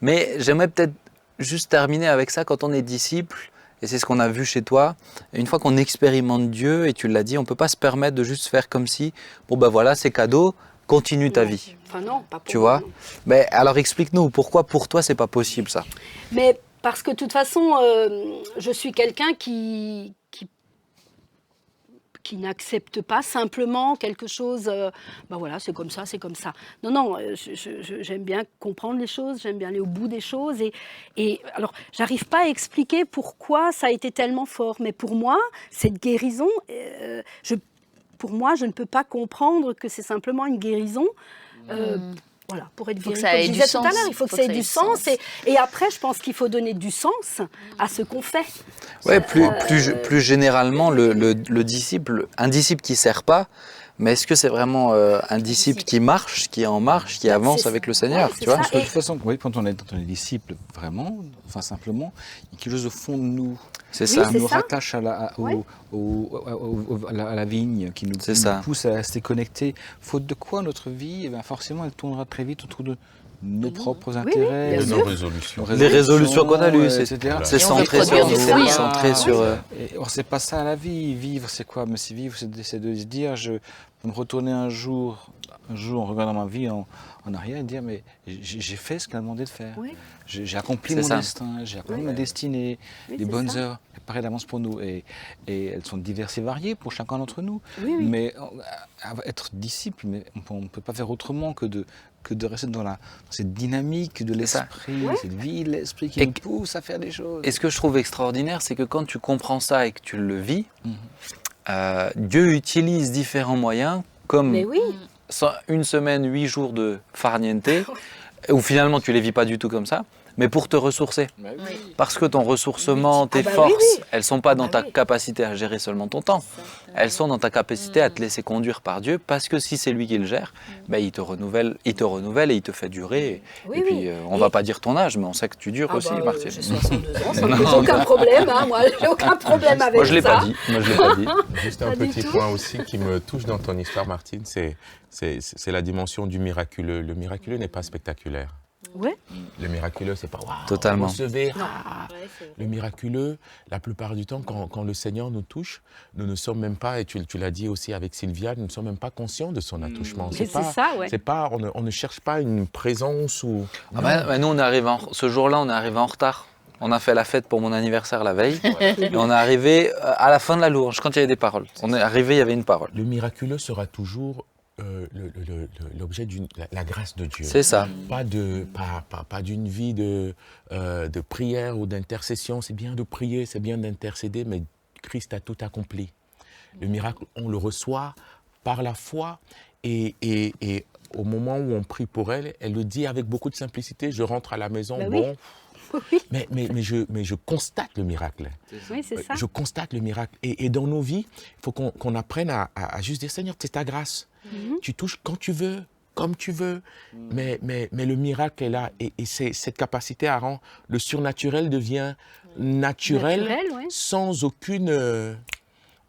[SPEAKER 1] Mais j'aimerais peut-être juste terminer avec ça. Quand on est disciple, et c'est ce qu'on a vu chez toi, une fois qu'on expérimente Dieu, et tu l'as dit, on ne peut pas se permettre de juste faire comme si, bon ben voilà, c'est cadeau, continue ta vie.
[SPEAKER 5] Enfin non, pas pour
[SPEAKER 1] Tu
[SPEAKER 5] moi,
[SPEAKER 1] vois?
[SPEAKER 5] non.
[SPEAKER 1] Mais alors explique-nous, pourquoi pour toi c'est pas possible ça?
[SPEAKER 5] Mais parce que de toute façon, je suis quelqu'un qui n'accepte pas simplement quelque chose, ben voilà, c'est comme ça, c'est comme ça. Non, non, j'aime bien comprendre les choses, j'aime bien aller au bout des choses. Et alors, j'arrive pas à expliquer pourquoi ça a été tellement fort. Mais pour moi, cette guérison, pour moi, je ne peux pas comprendre que c'est simplement une guérison. Voilà, pour être
[SPEAKER 3] Faut que
[SPEAKER 5] guéri,
[SPEAKER 3] ça
[SPEAKER 5] comme
[SPEAKER 3] ait
[SPEAKER 5] je
[SPEAKER 3] du
[SPEAKER 5] disais tout à
[SPEAKER 3] sens.
[SPEAKER 5] l'heure, il faut que ça ait du sens. Et après, je pense qu'il faut donner du sens à ce qu'on fait.
[SPEAKER 1] Ouais, plus généralement, le disciple, un disciple qui ne sert pas, mais est-ce que c'est vraiment un disciple qui marche, qui est en marche, qui avance
[SPEAKER 5] c'est
[SPEAKER 1] avec
[SPEAKER 5] ça.
[SPEAKER 1] le Seigneur,
[SPEAKER 5] Ouais, c'est
[SPEAKER 1] tu vois?
[SPEAKER 5] ça.
[SPEAKER 2] Parce que de toute façon, oui, quand on est disciple, vraiment, enfin simplement, il y a quelque chose au fond de nous
[SPEAKER 1] C'est
[SPEAKER 5] Oui,
[SPEAKER 1] ça.
[SPEAKER 2] qui
[SPEAKER 5] c'est
[SPEAKER 2] nous
[SPEAKER 5] ça.
[SPEAKER 2] rattache à
[SPEAKER 5] Ouais.
[SPEAKER 2] à la vigne, qui
[SPEAKER 1] C'est
[SPEAKER 2] nous
[SPEAKER 1] ça.
[SPEAKER 2] pousse à rester connectés. Faute de quoi, notre vie, eh ben forcément, elle tournera très vite autour de nos propres
[SPEAKER 5] oui,
[SPEAKER 2] intérêts,
[SPEAKER 5] bien
[SPEAKER 4] de
[SPEAKER 5] sûr.
[SPEAKER 4] nos résolutions.
[SPEAKER 1] Les résolutions qu'on a lues, c'est
[SPEAKER 2] etc.
[SPEAKER 1] c'est
[SPEAKER 3] Et on veut
[SPEAKER 1] centré sur
[SPEAKER 3] produire du
[SPEAKER 1] nous,
[SPEAKER 3] fruit.
[SPEAKER 1] centré sur...
[SPEAKER 2] Or, c'est pas ça la vie. Vivre, c'est quoi? Mais si vivre, c'est de se dire, je vais me retourner un jour en regardant ma vie en arrière et dire, mais j'ai fait ce qu'elle a demandé de faire.
[SPEAKER 5] Oui.
[SPEAKER 2] J'ai accompli
[SPEAKER 1] C'est
[SPEAKER 2] mon
[SPEAKER 1] ça.
[SPEAKER 2] destin, j'ai accompli ma destinée,
[SPEAKER 5] Oui,
[SPEAKER 2] les
[SPEAKER 5] c'est
[SPEAKER 2] bonnes
[SPEAKER 5] ça.
[SPEAKER 2] heures préparées d'avance pour nous. Et elles sont diverses et variées pour chacun d'entre nous.
[SPEAKER 5] Oui, oui.
[SPEAKER 2] Mais être disciple, mais on ne peut pas faire autrement que de rester dans cette dynamique de
[SPEAKER 1] ça.
[SPEAKER 2] l'esprit, cette vie de l'esprit qui
[SPEAKER 1] Et
[SPEAKER 2] nous pousse à faire des choses.
[SPEAKER 1] Et ce que je trouve extraordinaire, c'est que quand tu comprends ça et que tu le vis,
[SPEAKER 2] Mhm.
[SPEAKER 1] Dieu utilise différents moyens, comme
[SPEAKER 5] Mais oui,
[SPEAKER 1] une semaine, 8 jours de farniente, où finalement tu les vis pas du tout comme ça, mais pour te ressourcer. Parce que ton ressourcement, tes
[SPEAKER 5] bah oui,
[SPEAKER 1] forces,
[SPEAKER 5] oui.
[SPEAKER 1] elles sont pas dans
[SPEAKER 5] bah
[SPEAKER 1] ta
[SPEAKER 5] oui.
[SPEAKER 1] capacité à gérer seulement ton temps. Elles sont dans ta capacité à te laisser conduire par Dieu, parce que si c'est lui qui le gère, ben, il te renouvelle et il te fait durer.
[SPEAKER 5] Oui,
[SPEAKER 1] et puis,
[SPEAKER 5] oui.
[SPEAKER 1] on va pas dire ton âge, mais on sait que tu dures aussi, Martine.
[SPEAKER 5] J'ai 62 ans, ça ne pose aucun problème. Hein, moi, j'ai aucun problème avec ça.
[SPEAKER 1] Moi, je l'ai pas dit. Moi, je l'ai pas dit.
[SPEAKER 4] Juste un
[SPEAKER 5] Pas du
[SPEAKER 4] petit
[SPEAKER 5] tout.
[SPEAKER 4] point aussi qui me touche dans ton histoire, Martine, c'est la dimension du miraculeux. Le miraculeux n'est pas spectaculaire.
[SPEAKER 5] Ouais.
[SPEAKER 4] Le miraculeux, c'est pas waouh,
[SPEAKER 1] Totalement.
[SPEAKER 4] recevez, Le miraculeux, la plupart du temps, quand le Seigneur nous touche, nous ne sommes même pas, et tu l'as dit aussi avec Sylvia, nous ne sommes même pas conscients de son attouchement.
[SPEAKER 5] Mais c'est ça, ouais.
[SPEAKER 4] C'est pas, on ne cherche pas une présence ou.
[SPEAKER 1] Ah ben, nous, on est arrivé ce jour-là, on est arrivé en retard. On a fait la fête pour mon anniversaire la veille. Et on est arrivé à la fin de la louange, quand il y avait des paroles. On est arrivé, il y avait une parole.
[SPEAKER 4] Le miraculeux sera toujours l'objet de la grâce de Dieu.
[SPEAKER 1] C'est ça.
[SPEAKER 4] Pas d'une vie de prière ou d'intercession. C'est bien de prier, c'est bien d'intercéder, mais Christ a tout accompli. Le miracle, on le reçoit par la foi et au moment où on prie pour elle, elle le dit avec beaucoup de simplicité. Je rentre à la maison,
[SPEAKER 5] Ben oui.
[SPEAKER 4] bon.
[SPEAKER 5] Oui,
[SPEAKER 4] Mais je constate le miracle.
[SPEAKER 5] oui, c'est ça.
[SPEAKER 4] Je constate le miracle. Et dans nos vies, il faut qu'on apprenne à juste dire, Seigneur, c'est ta grâce. Tu touches quand tu veux, comme tu veux. Mais le miracle est là. Et c'est cette capacité à rendre le surnaturel devient naturel
[SPEAKER 5] Ouais.
[SPEAKER 4] sans aucune...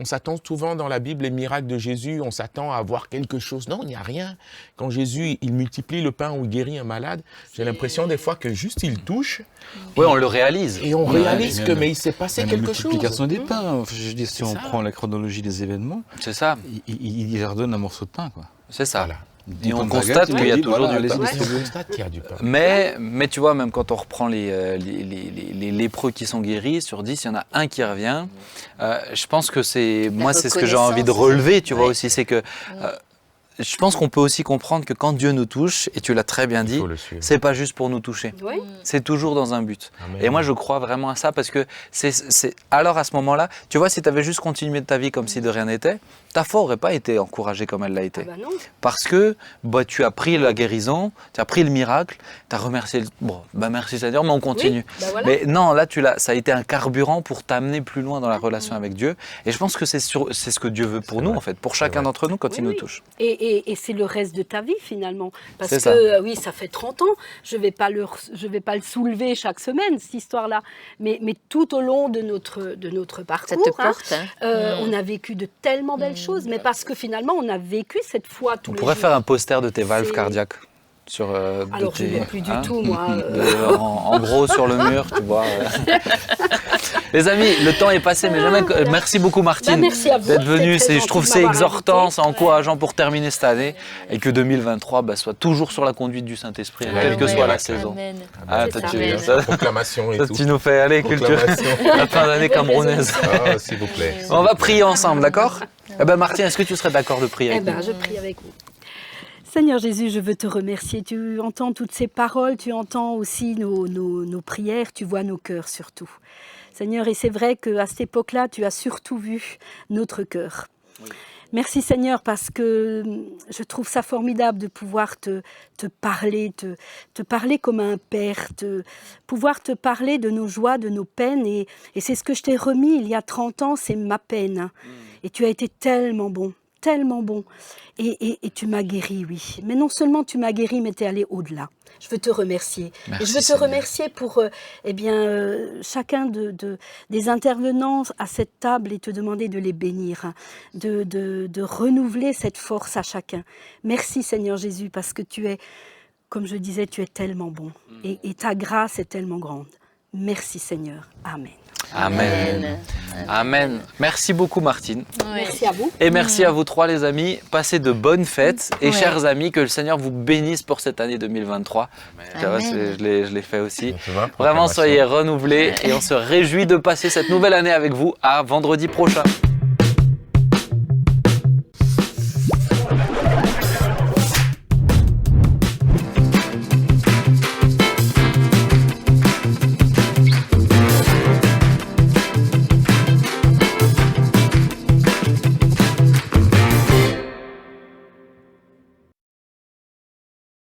[SPEAKER 4] on s'attend souvent dans la Bible, les miracles de Jésus, on s'attend à voir quelque chose. Non, il n'y a rien. Quand Jésus, il multiplie le pain ou il guérit un malade, j'ai l'impression des fois que juste il touche
[SPEAKER 1] Oui, on le réalise.
[SPEAKER 4] et on réalise
[SPEAKER 2] et
[SPEAKER 4] que
[SPEAKER 2] même-
[SPEAKER 4] mais il s'est passé
[SPEAKER 2] La
[SPEAKER 4] quelque chose.
[SPEAKER 2] multiplication des pains. Je veux dire, si
[SPEAKER 4] C'est
[SPEAKER 2] on
[SPEAKER 4] ça.
[SPEAKER 2] prend la chronologie des événements,
[SPEAKER 1] C'est ça.
[SPEAKER 2] il leur donne un morceau de pain, quoi.
[SPEAKER 1] C'est ça.
[SPEAKER 4] Voilà.
[SPEAKER 1] Et on
[SPEAKER 2] Une
[SPEAKER 1] constate
[SPEAKER 2] baguette,
[SPEAKER 1] qu'il y a
[SPEAKER 2] il dit,
[SPEAKER 1] toujours
[SPEAKER 2] voilà,
[SPEAKER 1] du pain.
[SPEAKER 2] allez-y,
[SPEAKER 5] Ouais.
[SPEAKER 4] On
[SPEAKER 2] distribuez.
[SPEAKER 4] constate qu'il y a du pain.
[SPEAKER 1] Mais tu vois, même quand on reprend les lépreux qui sont guéris, sur 10, il y en a un qui revient. Je pense que moi, c'est ce que j'ai envie de relever, tu vois,
[SPEAKER 3] Ouais.
[SPEAKER 1] aussi. C'est que je pense qu'on peut aussi comprendre que quand Dieu nous touche, et tu l'as très bien
[SPEAKER 4] Il
[SPEAKER 1] dit,
[SPEAKER 4] faut le suivre.
[SPEAKER 1] c'est pas juste pour nous toucher.
[SPEAKER 5] Oui.
[SPEAKER 1] C'est toujours dans un but.
[SPEAKER 4] Amen.
[SPEAKER 1] Et moi, je crois vraiment à ça parce que alors à ce moment-là, tu vois, si tu avais juste continué de ta vie comme si de rien n'était, ta foi n'aurait pas été encouragée comme elle l'a été.
[SPEAKER 5] Ah bah non.
[SPEAKER 1] Parce que tu as pris la guérison, tu as pris le miracle, tu as remercié. Merci Seigneur, mais on continue.
[SPEAKER 5] Oui, bah voilà.
[SPEAKER 1] Mais non, là, ça a été un carburant pour t'amener plus loin dans la relation avec Dieu. Et je pense que c'est ce que Dieu veut pour
[SPEAKER 4] C'est
[SPEAKER 1] nous,
[SPEAKER 4] vrai.
[SPEAKER 1] en fait, pour chacun
[SPEAKER 4] vrai.
[SPEAKER 1] d'entre nous quand il
[SPEAKER 5] Oui,
[SPEAKER 1] nous
[SPEAKER 5] oui.
[SPEAKER 1] touche.
[SPEAKER 5] Et c'est le reste de ta vie finalement. Parce
[SPEAKER 1] C'est
[SPEAKER 5] que
[SPEAKER 1] ça.
[SPEAKER 5] oui, ça fait 30 ans, je vais pas le soulever chaque semaine, cette histoire-là. Mais tout au long de notre parcours,
[SPEAKER 3] Ça te
[SPEAKER 5] hein,
[SPEAKER 3] porte. Hein.
[SPEAKER 5] on a vécu de tellement belles choses, mais parce que finalement, on a vécu cette foi tous
[SPEAKER 1] On
[SPEAKER 5] les
[SPEAKER 1] pourrait
[SPEAKER 5] jours.
[SPEAKER 1] faire un poster de tes valves
[SPEAKER 5] C'est-
[SPEAKER 1] cardiaques. Sur,
[SPEAKER 5] Alors, je ne l'ai plus du
[SPEAKER 1] hein,
[SPEAKER 5] tout, moi.
[SPEAKER 1] en gros, sur le mur, tu vois. Les amis, le temps est passé, mais jamais. Merci beaucoup, Martine,
[SPEAKER 5] merci à vous.
[SPEAKER 1] d'être venue.
[SPEAKER 5] C'est très
[SPEAKER 1] Je trouve
[SPEAKER 5] gentil
[SPEAKER 1] c'est
[SPEAKER 5] de m'avoir
[SPEAKER 1] exhortant,
[SPEAKER 5] invité.
[SPEAKER 1] c'est encourageant pour terminer cette année et que 2023 soit toujours sur la conduite du Saint-Esprit, quelle que soit la saison.
[SPEAKER 3] Amen.
[SPEAKER 1] Ah,
[SPEAKER 3] C'est
[SPEAKER 1] toi,
[SPEAKER 3] ça.
[SPEAKER 1] tu-
[SPEAKER 3] Amen.
[SPEAKER 1] ça-
[SPEAKER 4] Proclamation et
[SPEAKER 1] ça,
[SPEAKER 4] tout.
[SPEAKER 1] tu nous fais aller, culture.
[SPEAKER 4] Proclamation.
[SPEAKER 1] La fin d'année camerounaise.
[SPEAKER 4] Ah, s'il vous plaît.
[SPEAKER 1] On va prier ensemble, d'accord? Eh ben, Martine, est-ce que tu serais d'accord de prier
[SPEAKER 5] Eh
[SPEAKER 1] avec nous?
[SPEAKER 5] ben, je prie avec vous. Seigneur Jésus, je veux te remercier. Tu entends toutes ces paroles, tu entends aussi nos prières, tu vois nos cœurs surtout. Seigneur, et c'est vrai qu'à cette époque-là, tu as surtout vu notre cœur.
[SPEAKER 1] Oui.
[SPEAKER 5] Merci Seigneur, parce que je trouve ça formidable de pouvoir te parler, te parler comme un père, pouvoir te parler de nos joies, de nos peines. Et c'est ce que je t'ai remis il y a 30 ans, c'est ma peine. Et tu as été tellement bon. Tellement bon. Et tu m'as guéri, oui. Mais non seulement tu m'as guéri, mais tu es allé au-delà. Je veux te remercier.
[SPEAKER 1] Merci,
[SPEAKER 5] et je veux te
[SPEAKER 1] Seigneur.
[SPEAKER 5] remercier pour chacun des intervenants à cette table et te demander de les bénir, hein, de renouveler cette force à chacun. Merci Seigneur Jésus, parce que tu es, comme je disais, tu es tellement bon. Et ta grâce est tellement grande. Merci Seigneur. Amen.
[SPEAKER 1] Amen. Amen. Merci beaucoup, Martine.
[SPEAKER 3] Ouais.
[SPEAKER 5] Merci à vous.
[SPEAKER 1] Et merci à vous trois, les amis. Passez de bonnes fêtes. Et
[SPEAKER 3] Ouais.
[SPEAKER 1] chers amis, que le Seigneur vous bénisse pour cette année 2023. Tu vois,
[SPEAKER 3] Amen.
[SPEAKER 1] je l'ai fait aussi.
[SPEAKER 4] Tu vois,
[SPEAKER 1] Vraiment,
[SPEAKER 4] proclamation.
[SPEAKER 1] soyez renouvelés et on se réjouit de passer cette nouvelle année avec vous. À vendredi prochain.